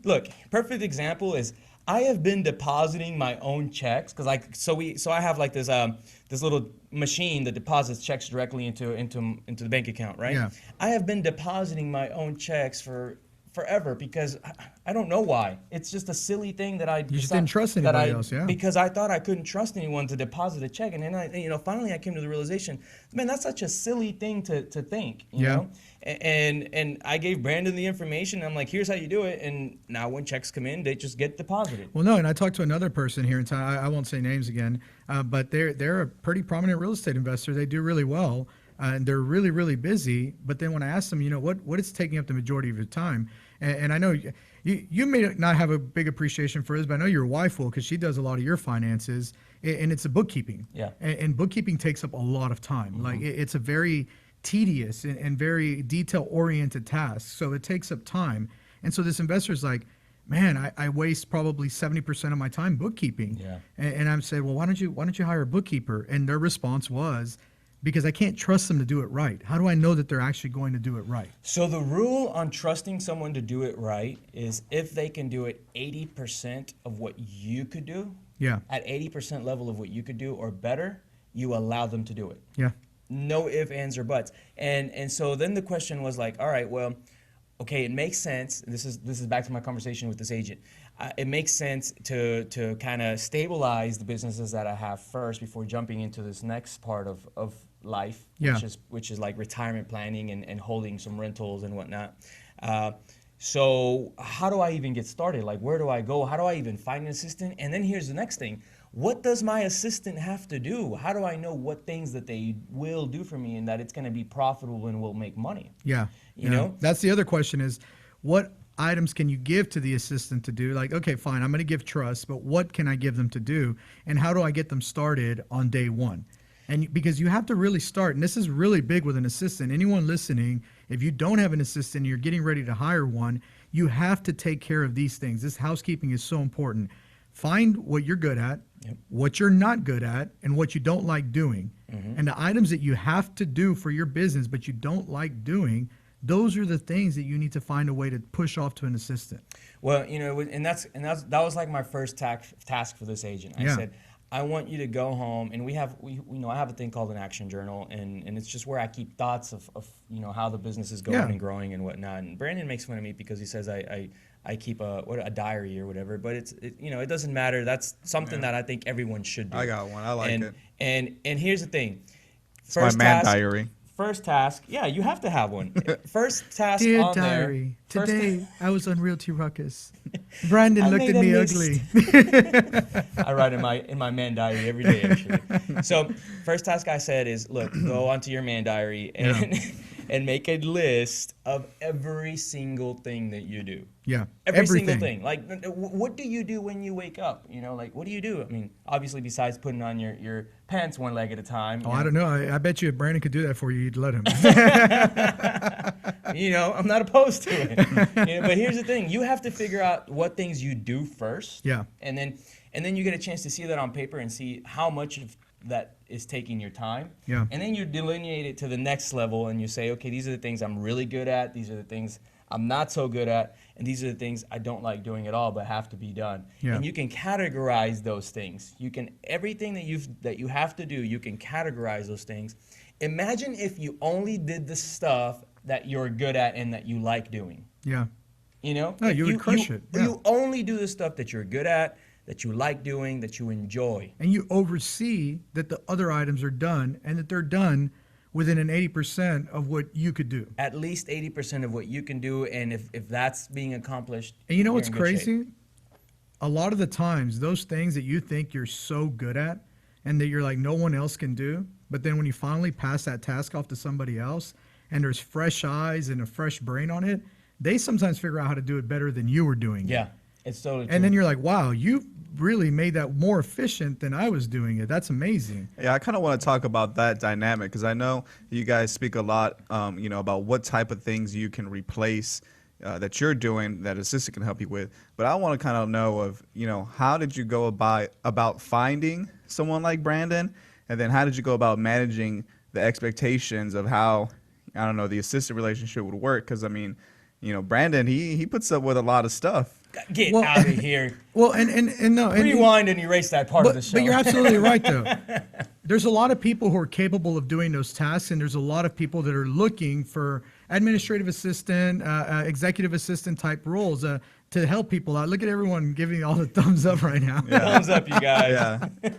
look, perfect example is I have been depositing my own checks because I have like this little machine that deposits checks directly into the bank account, right? Yeah. I have been depositing my own checks for forever because I don't know why. It's just a silly thing that I You just didn't trust anybody else, yeah. Because I thought I couldn't trust anyone to deposit a check, and then finally I came to the realization, man, that's such a silly thing to think, you know. And I gave Brandon the information. I'm like, here's how you do it, and now when checks come in, they just get deposited. Well, no, and I talked to another person here in town. I won't say names again, but they're a pretty prominent real estate investor. They do really well, and they're really, really busy. But then when I asked them, what is taking up the majority of your time, and I know you may not have a big appreciation for this, but I know your wife will because she does a lot of your finances, and it's a bookkeeping. Yeah. And bookkeeping takes up a lot of time. Mm-hmm. Like it's a very tedious and very detail-oriented task, so it takes up time. And so this investor's like, man, I waste probably 70% of my time bookkeeping. Yeah. And I'm saying, well, why don't you hire a bookkeeper? And their response was, because I can't trust them to do it right. How do I know that they're actually going to do it right? So the rule on trusting someone to do it right is if they can do it 80% of what you could do, yeah, at 80% level of what you could do or better, you allow them to do it. Yeah. No ifs, ands, or buts. And so then the question was like, all right, well, okay, it makes sense. This is back to my conversation with this agent. It makes sense to kind of stabilize the businesses that I have first before jumping into this next part of life, yeah, which is like retirement planning and holding some rentals and whatnot. So how do I even get started? Like, where do I go? How do I even find an assistant? And then here's the next thing. What does my assistant have to do? How do I know what things that they will do for me and that it's going to be profitable and will make money? Yeah. You know? That's the other question is, what items can you give to the assistant to do? Like, okay, fine, I'm going to give trust, but what can I give them to do? And how do I get them started on day one? And because you have to really start, and this is really big with an assistant. Anyone listening, if you don't have an assistant and you're getting ready to hire one, you have to take care of these things. This housekeeping is so important. Find what you're good at, yep, what you're not good at, and what you don't like doing. Mm-hmm. And the items that you have to do for your business but you don't like doing, those are the things that you need to find a way to push off to an assistant. Well, that was like my first task for this agent. I said, I want you to go home, and I have a thing called an action journal, and it's just where I keep thoughts of how the business is going and growing and whatnot. And Brandon makes fun of me because he says I keep a diary or whatever, but it doesn't matter. That's something that I think everyone should do. I got one. I like it. And here's the thing. It's my man diary. First task, you have to have one. First task Dear on diary, there. Today I was on Realty Ruckus. Brandon looked at me ugly. I write in my man diary every day, actually. So first task I said is, look, go onto your man diary and make a list of every single thing that you do. Yeah, every single thing. Like, what do you do when you wake up? Like, what do you do? I mean, obviously, besides putting on your pants one leg at a time. Oh, I don't know. I bet you if Brandon could do that for you, you'd let him. I'm not opposed to it. But here's the thing: you have to figure out what things you do first. Yeah. And then you get a chance to see that on paper and see how much of that is taking your time. Yeah. And then you delineate it to the next level and you say, okay, these are the things I'm really good at. These are the things I'm not so good at. And these are the things I don't like doing at all, but have to be done. Yeah. And you can categorize those things. Everything that you have to do, you can categorize those things. Imagine if you only did the stuff that you're good at and that you like doing. Yeah. No, you would crush it. Yeah. You only do the stuff that you're good at, that you like doing, that you enjoy. And you oversee that the other items are done and that they're done within an 80% of what you could do. At least 80% of what you can do, and if that's being accomplished, and you know what's crazy? Shape. A lot of the times, those things that you think you're so good at and that you're like no one else can do, but then when you finally pass that task off to somebody else and there's fresh eyes and a fresh brain on it, they sometimes figure out how to do it better than you were doing Yeah, it. it's totally true. And then you're like, wow, you really made that more efficient than I was doing it. That's amazing. Yeah, I kind of want to talk about that dynamic because I know you guys speak a lot, about what type of things you can replace that you're doing that assistant can help you with. But I want to kind of know of, how did you go about finding someone like Brandon, and then how did you go about managing the expectations of how, the assistant relationship would work? Because Brandon, he puts up with a lot of stuff. Get out of here. Well, and no, and rewind and erase that part of the show. But you're absolutely right, though. There's a lot of people who are capable of doing those tasks, and there's a lot of people that are looking for administrative assistant, executive assistant type roles to help people out. Look at everyone giving all the thumbs up right now. Yeah. Thumbs up, you guys. Yeah.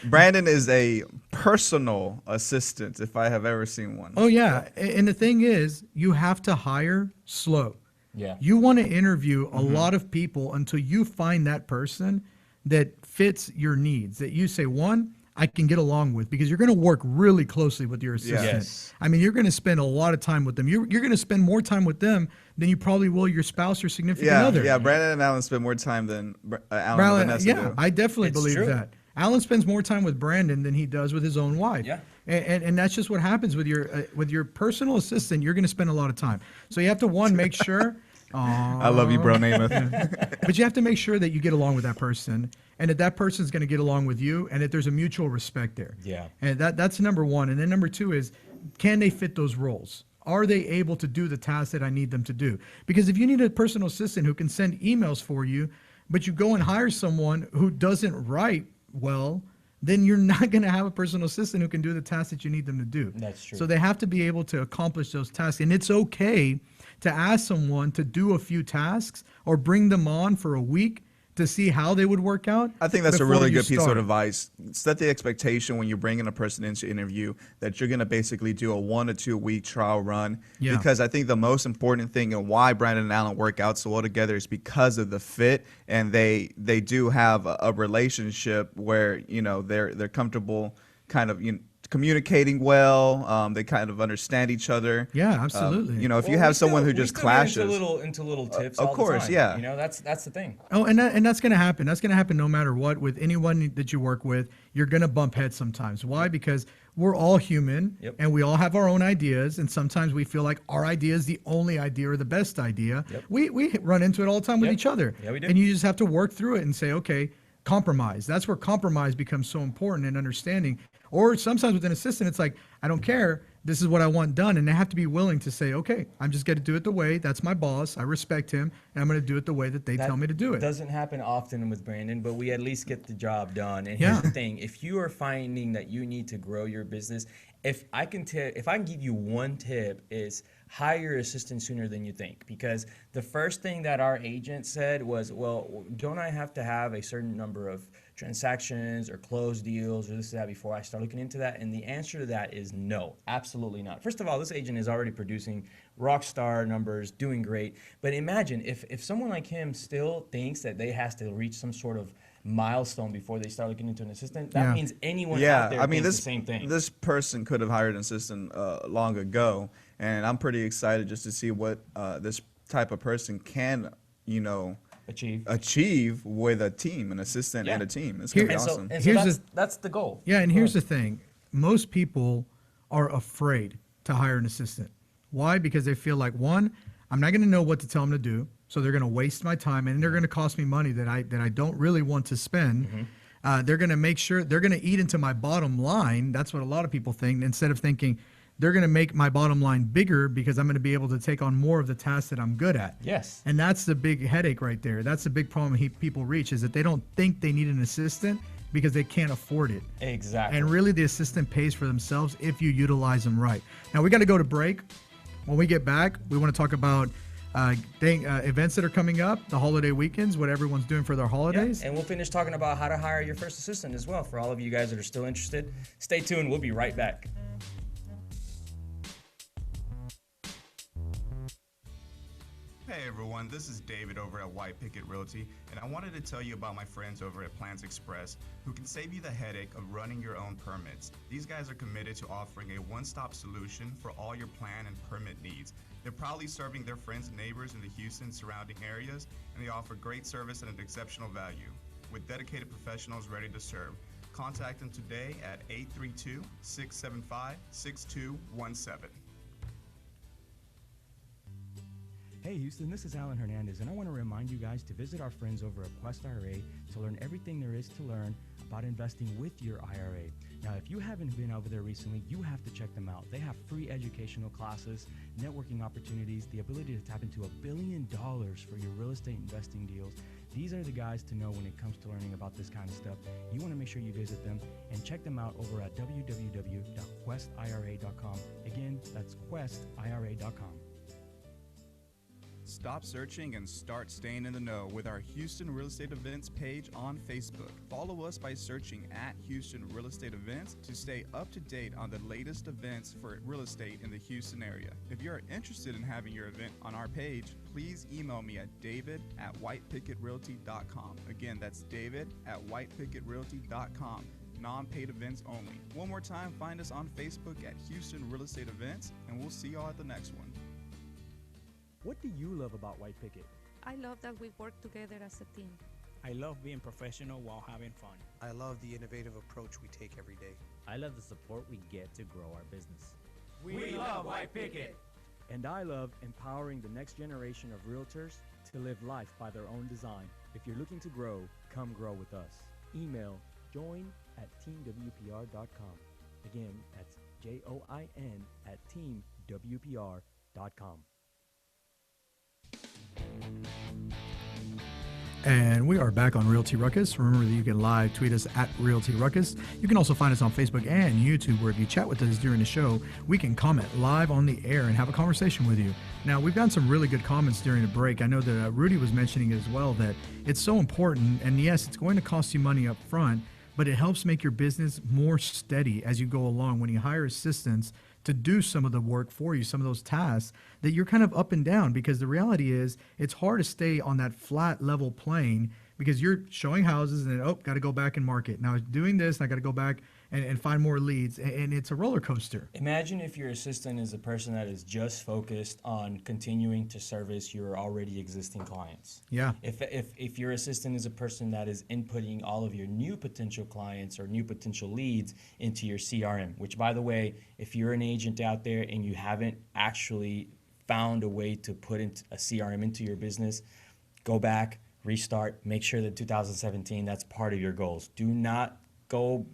Brandon is a personal assistant, if I have ever seen one. Oh, yeah. And the thing is, you have to hire slow. Yeah. You want to interview a lot of people until you find that person that fits your needs, that you say, one, I can get along with, because you're going to work really closely with your assistant. Yes. I mean, you're going to spend a lot of time with them. You're going to spend more time with them than you probably will your spouse or significant other. Yeah, Brandon and Alan spend more time than Alan and Vanessa do. I definitely It's believe true. that. Alan spends more time with Brandon than he does with his own wife. Yeah. And that's just what happens with your personal assistant. You're going to spend a lot of time. So you have to, one, make sure. I love you, bro, Namath. But you have to make sure that you get along with that person, and that person's going to get along with you, and that there's a mutual respect there. Yeah. And that's number one. And then number two is, can they fit those roles? Are they able to do the tasks that I need them to do? Because if you need a personal assistant who can send emails for you, but you go and hire someone who doesn't write well, then you're not going to have a personal assistant who can do the tasks that you need them to do. That's true. So they have to be able to accomplish those tasks. And it's okay to ask someone to do a few tasks or bring them on for a week to see how they would work out. I think that's a before really you good piece of start. advice. Set the expectation when you're bringing a person into interview that you're going to basically do a 1 to 2 week trial run. Yeah. Because I think the most important thing and why Brandon and Alan work out so well together is because of the fit, and they do have a relationship where they're comfortable kind of communicating well. They kind of understand each other. Yeah, absolutely. If you have someone who just clashes, into little tips. of all course, the time. yeah. That's the thing. Oh, and that's going to happen. That's going to happen no matter what. With anyone that you work with, you're going to bump heads sometimes. Why? Because we're all human, and we all have our own ideas, and sometimes we feel like our idea is the only idea or the best idea. Yep. We run into it all the time with each other. Yeah, we do. And you just have to work through it and say, okay, compromise. That's where compromise becomes so important in understanding. Or sometimes with an assistant, it's like, I don't care. This is what I want done. And they have to be willing to say, okay, I'm just going to do it the way. That's my boss. I respect him. And I'm going to do it the way that they tell me to do it. Doesn't happen often with Brandon, but we at least get the job done. And here's the thing. If you are finding that you need to grow your business, if I can give you one tip, is hire your assistant sooner than you think. Because the first thing that our agent said was, well, don't I have to have a certain number of transactions or closed deals or this or that before I start looking into that? And the answer to that is no, absolutely not. First of all, this agent is already producing rock star numbers, doing great. But imagine if someone like him still thinks that they has to reach some sort of milestone before they start looking into an assistant, that means anyone out there thinks the same thing. This person could have hired an assistant long ago, and I'm pretty excited just to see what this type of person can, achieve with a team, an assistant and a team. It's gonna be awesome. So that's the goal. Yeah, and here's the thing. Most people are afraid to hire an assistant. Why? Because they feel like, one, I'm not going to know what to tell them to do, so they're going to waste my time, and they're going to cost me money that I don't really want to spend. They're going to make sure they're going to eat into my bottom line. That's what a lot of people think, instead of thinking they're going to make my bottom line bigger because I'm going to be able to take on more of the tasks that I'm good at. Yes. And that's the big headache right there. That's the big problem people reach, is that they don't think they need an assistant because they can't afford it. Exactly. And really, the assistant pays for themselves if you utilize them right. Now, we got to go to break. When we get back, we want to talk about events that are coming up, the holiday weekends, what everyone's doing for their holidays. Yeah, and we'll finish talking about how to hire your first assistant as well. For all of you guys that are still interested, stay tuned. We'll be right back. Hey Hey everyone, this is David over at White Picket Realty, and I wanted to tell you about my friends over at Plans Express who can save you the headache of running your own permits. These guys are committed to offering a one-stop solution for all your plan and permit needs. They're proudly serving their friends and neighbors in the Houston surrounding areas, and they offer great service at an exceptional value. With dedicated professionals ready to serve, contact them today at 832-675-6217. Hey Houston, this is Alan Hernandez, and I want to remind you guys to visit our friends over at Quest IRA to learn everything there is to learn about investing with your IRA. Now, if you haven't been over there recently, you have to check them out. They have free educational classes, networking opportunities, the ability to tap into $1 billion for your real estate investing deals. These are the guys to know when it comes to learning about this kind of stuff. You want to make sure you visit them and check them out over at www.questira.com. Again, that's questira.com. Stop searching and start staying in the know with our Houston Real Estate Events page on Facebook. Follow us by searching at Houston Real Estate Events to stay up to date on the latest events for real estate in the Houston area. If you are interested in having your event on our page, please email me at david@whitepickettrealty.com. Again, that's david@whitepickettrealty.com. Non-paid events only. One more time, find us on Facebook at Houston Real Estate Events, and we'll see y'all at the next one. What do you love about White Picket? I love that we work together as a team. I love being professional while having fun. I love the innovative approach we take every day. I love the support we get to grow our business. We love White Picket. And I love empowering the next generation of realtors to live life by their own design. If you're looking to grow, come grow with us. Email join@teamwpr.com. Again, that's join@teamwpr.com. And we are back on Realty Ruckus. Remember that you can live tweet us at Realty Ruckus. You can also find us on Facebook and YouTube, where if you chat with us during the show, we can comment live on the air and have a conversation with you. Now, we've gotten some really good comments during the break. I know that Rudy was mentioning as well that it's so important, and yes, it's going to cost you money up front, but it helps make your business more steady as you go along. When you hire assistants to do some of the work for you, some of those tasks, that you're kind of up and down, because the reality is it's hard to stay on that flat level plane, because you're showing houses and then, got to go back and market. Now doing this, I got to go back and find more leads, and it's a roller coaster. Imagine if your assistant is a person that is just focused on continuing to service your already existing clients. Yeah. If your assistant is a person that is inputting all of your new potential clients or new potential leads into your CRM, which, by the way, if you're an agent out there and you haven't actually found a way to put a CRM into your business, go back, restart, make sure that 2017, that's part of your goals. Do not go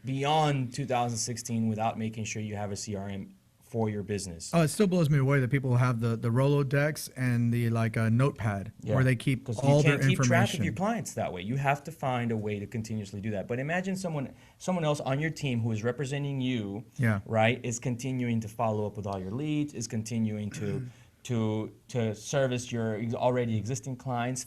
beyond 2016 without making sure you have a CRM for your business. Oh, it still blows me away that people have the Rolodex and the notepad where they keep all their information. You can't keep track of your clients that way. You have to find a way to continuously do that. But imagine someone else on your team who is representing you, right, is continuing to follow up with all your leads, is continuing to service your already existing clients,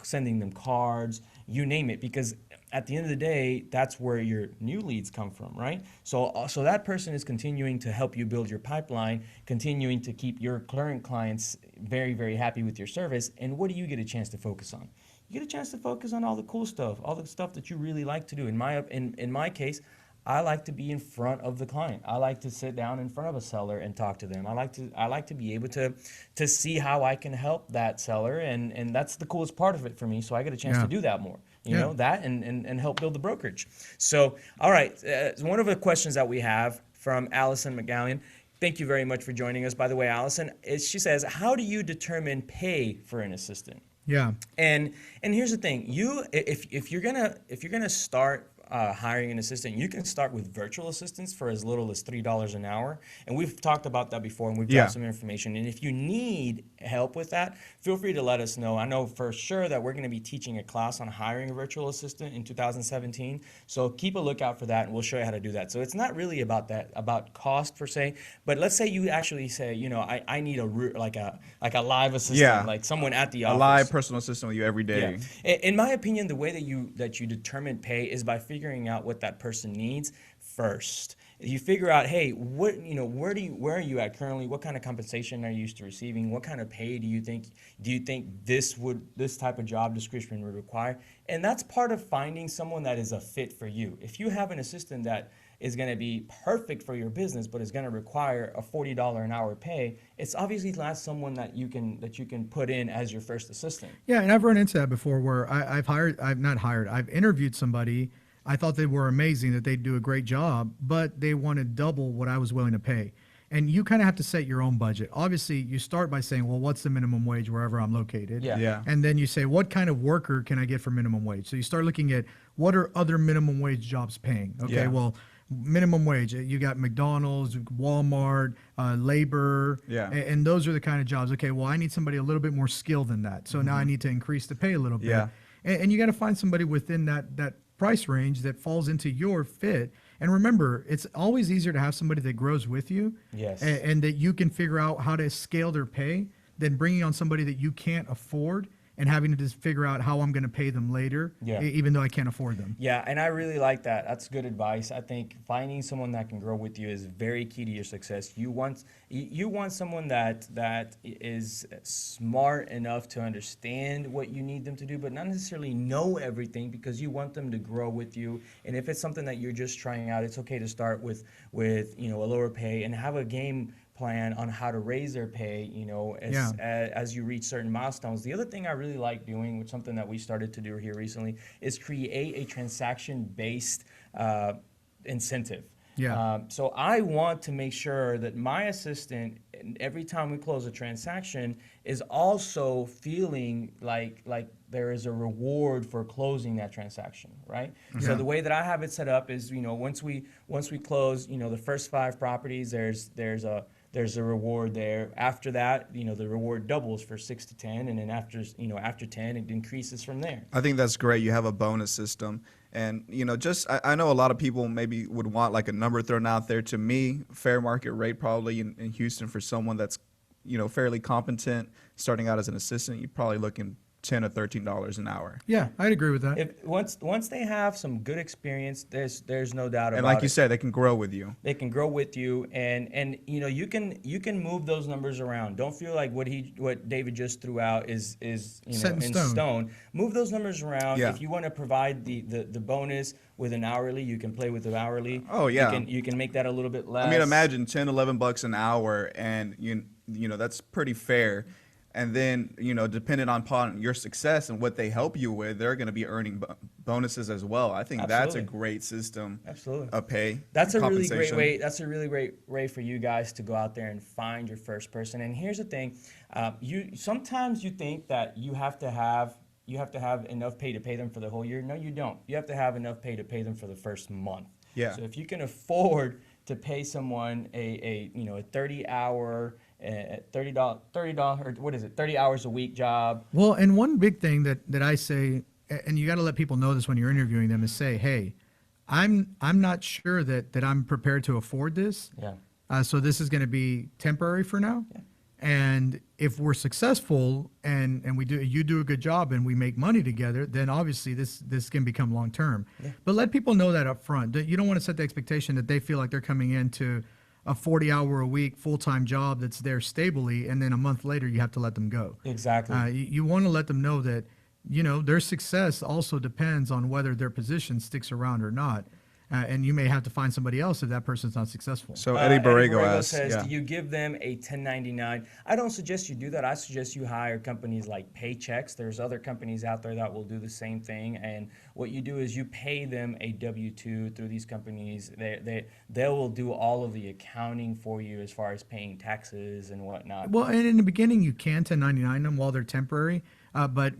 sending them cards, you name it, because at the end of the day, that's where your new leads come from, right? So that person is continuing to help you build your pipeline, continuing to keep your current clients very, very happy with your service. And what do you get a chance to focus on? You get a chance to focus on all the cool stuff, all the stuff that you really like to do. In my case, I like to be in front of the client. I like to sit down in front of a seller and talk to them. I like to be able to see how I can help that seller, and that's the coolest part of it for me. So I get a chance to do that more. You know, that and help build the brokerage. So, all right, one of the questions that we have from Allison McGowan. Thank you very much for joining us. By the way, Allison, she says, how do you determine pay for an assistant? Yeah. And here's the thing: if you're gonna start hiring an assistant, you can start with virtual assistants for as little as $3 an hour. And we've talked about that before, and we've got some information. And if you need help with that, feel free to let us know. I know for sure that we're going to be teaching a class on hiring a virtual assistant in 2017. So keep a lookout for that, and we'll show you how to do that. So it's not really about cost per se, but let's say you actually say, I need like a live assistant, like someone at the office. A live personal assistant with you every day. Yeah. In my opinion, the way that you determine pay is by figuring out what that person needs first. you figure out, hey, where are you at currently? What kind of compensation are you used to receiving? What kind of pay do you think this type of job description would require? And that's part of finding someone that is a fit for you. If you have an assistant that is going to be perfect for your business, but is going to require a $40 an hour pay, it's obviously not someone that you can put in as your first assistant. Yeah, and I've run into that before where I've interviewed somebody. I thought they were amazing, that they'd do a great job, but they wanted double what I was willing to pay. And you kind of have to set your own budget. Obviously, you start by saying, well, what's the minimum wage wherever I'm located? Yeah. And then you say, what kind of worker can I get for minimum wage? So you start looking at what are other minimum wage jobs paying? Okay, Yeah. well, minimum wage, you got McDonald's, Walmart, labor, and those are the kind of jobs. Okay, well, I need somebody a little bit more skilled than that. So now I need to increase the pay a little bit. Yeah. And you got to find somebody within that price range that falls into your fit. And remember, it's always easier to have somebody that grows with you, Yes. and that you can figure out how to scale their pay than bringing on somebody that you can't afford and having to just figure out how I'm going to pay them later, even though I can't afford them. Yeah, and I really like that. That's good advice. I think finding someone that can grow with you is very key to your success. You want someone that is smart enough to understand what you need them to do, but not necessarily know everything, because you want them to grow with you. And if it's something that you're just trying out, it's okay to start with a lower pay and have a game plan on how to raise their pay, as you reach certain milestones. The other thing I really like doing, which is something that we started to do here recently, is create a transaction-based incentive. Yeah. So I want to make sure that my assistant, every time we close a transaction, is also feeling like there is a reward for closing that transaction, right? So the way that I have it set up is, once we close, the first 5 properties, there's a reward there. After that, the reward doubles for 6 to 10, and then after 10, it increases from there. I think that's great. You have a bonus system. And, I know a lot of people maybe would want like a number thrown out there. To me, fair market rate probably in Houston for someone that's, fairly competent starting out as an assistant, you're probably looking $10 or $13 an hour. Yeah, I'd agree with that. Once they have some good experience, there's no doubt about it. And like you said, they can grow with you. They can grow with you, and you can move those numbers around. Don't feel like what David just threw out is set in stone. Move those numbers around. Yeah. If you want to provide the bonus with an hourly, you can play with the hourly. Oh yeah. You can make that a little bit less. I mean, imagine $10-11 an hour, and that's pretty fair. And then, depending upon your success and what they help you with, they're going to be earning bonuses as well. I think that's a great system. Absolutely. Of pay. That's a really great way. That's a really great way for you guys to go out there and find your first person. And here's the thing: sometimes you think that you have to have enough pay to pay them for the whole year. No, you don't. You have to have enough pay to pay them for the first month. Yeah. So if you can afford to pay someone a 30-hour. $30 or what is it? 30 hours a week job. Well, and one big thing that I say, and you got to let people know this when you're interviewing them, is say, hey, I'm not sure that I'm prepared to afford this. Yeah. So this is going to be temporary for now. Yeah. And if we're successful and you do a good job and we make money together, then obviously this can become long term. Yeah. But let people know that up front. You don't want to set the expectation that they feel like they're coming into a 40-hour-a-week full-time job that's there stably, and then a month later you have to let them go. Exactly. You want to let them know that, their success also depends on whether their position sticks around or not. And you may have to find somebody else if that person's not successful. So Eddie Borrego says, yeah. do you give them a 1099? I don't suggest you do that. I suggest you hire companies like Paychecks. There's other companies out there that will do the same thing. And what you do is you pay them a W-2 through these companies. They will do all of the accounting for you as far as paying taxes and whatnot. Well, and in the beginning you can 1099 them while they're temporary. But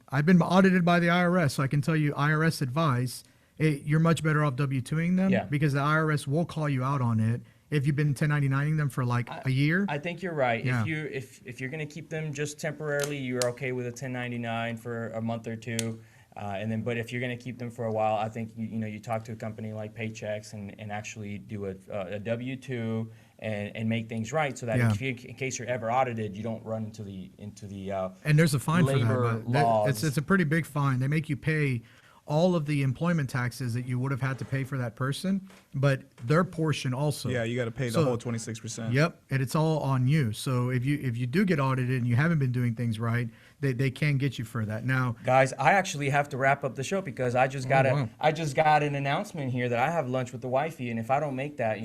I've been audited by the IRS, so I can tell you IRS advice. You're much better off W-2ing them because the IRS will call you out on it if you've been 1099ing them for like a year. I think you're right. Yeah. If you're going to keep them just temporarily, you're okay with a 1099 for a month or two. But if you're going to keep them for a while, I think you talk to a company like Paychecks and actually do a W-2 and make things right, so that in case you're ever audited, you don't run into the and there's a fine labor for that. Laws. It's a pretty big fine. They make you pay all of the employment taxes that you would have had to pay for that person, but their portion also. Yeah, you got to pay the whole 26%. Yep, and it's all on you. So if you do get audited and you haven't been doing things right, they can get you for that. Now, guys, I actually have to wrap up the show because I just got an announcement here that I have lunch with the wifey, and if I don't make that,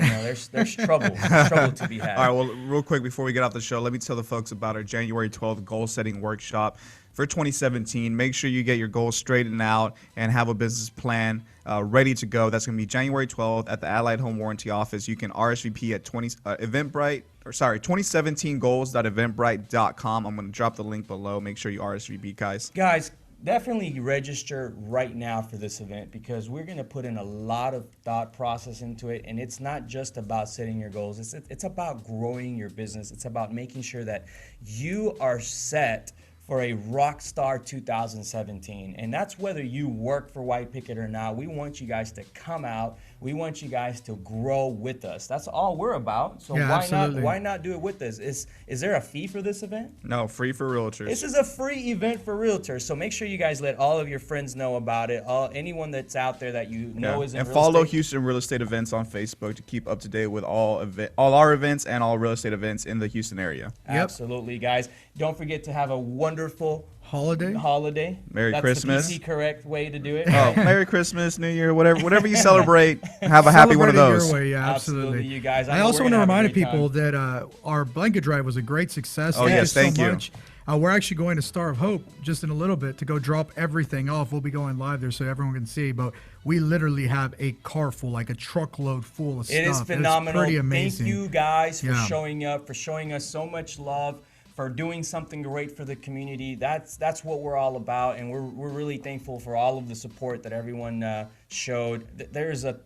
there's trouble to be had. All right, well, real quick before we get off the show, let me tell the folks about our January 12th goal setting workshop for 2017. Make sure you get your goals straightened out and have a business plan ready to go. That's going to be January 12th at the Allied Home Warranty Office. You can RSVP at 20settinggoals.eventbrite.com. I'm going to drop the link below. Make sure you RSVP, guys. Guys, definitely register right now for this event because we're going to put in a lot of thought process into it, and it's not just about setting your goals. It's about growing your business. It's about making sure that you are set for a Rockstar 2017. And that's whether you work for White Picket or not. We want you guys to come out. We want you guys to grow with us. That's all we're about. So why not do it with us? Is there a fee for this event? No, free for realtors. This is a free event for realtors. So make sure you guys let all of your friends know about it. Anyone that's out there that you know is in real estate. And follow Houston Real Estate Events on Facebook to keep up to date with all our events and all real estate events in the Houston area. Absolutely, guys. Don't forget to have a wonderful holiday. Merry That's Christmas. the correct way to do it. Oh, Merry Christmas, New Year, whatever you celebrate. Have a happy one of those. Your way, yeah, absolutely. You guys. I also want to remind people that our blanket drive was a great success. Oh, yes, thank you. Much. We're actually going to Star of Hope just in a little bit to go drop everything off. We'll be going live there so everyone can see. But we literally have a car full, like a truckload full of stuff. It is phenomenal. It's pretty amazing. Thank you guys for showing up, for showing us so much love, for doing something great for the community. That's what we're all about, and we're really thankful for all of the support that everyone showed. There's a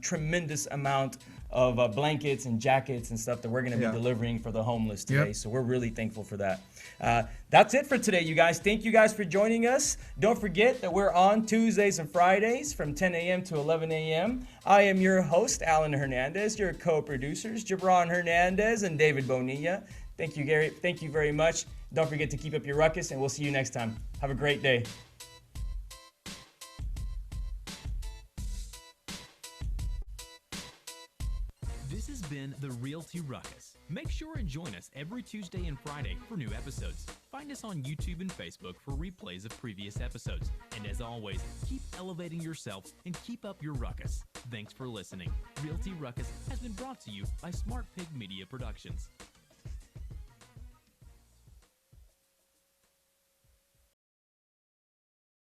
tremendous amount of blankets and jackets and stuff that we're going to be delivering for the homeless today. So we're really thankful for that. That's it for today, you guys. Thank you guys for joining us. Don't forget that we're on Tuesdays and Fridays from 10 a.m. to 11 a.m. I am your host, Alan Hernandez. Your co-producers, Gibran Hernandez and David Bonilla. Thank you, Gary. Thank you very much. Don't forget to keep up your ruckus, and we'll see you next time. Have a great day. This has been the Realty Ruckus. Make sure and join us every Tuesday and Friday for new episodes. Find us on YouTube and Facebook for replays of previous episodes. And as always, keep elevating yourself and keep up your ruckus. Thanks for listening. Realty Ruckus has been brought to you by Smart Pig Media Productions.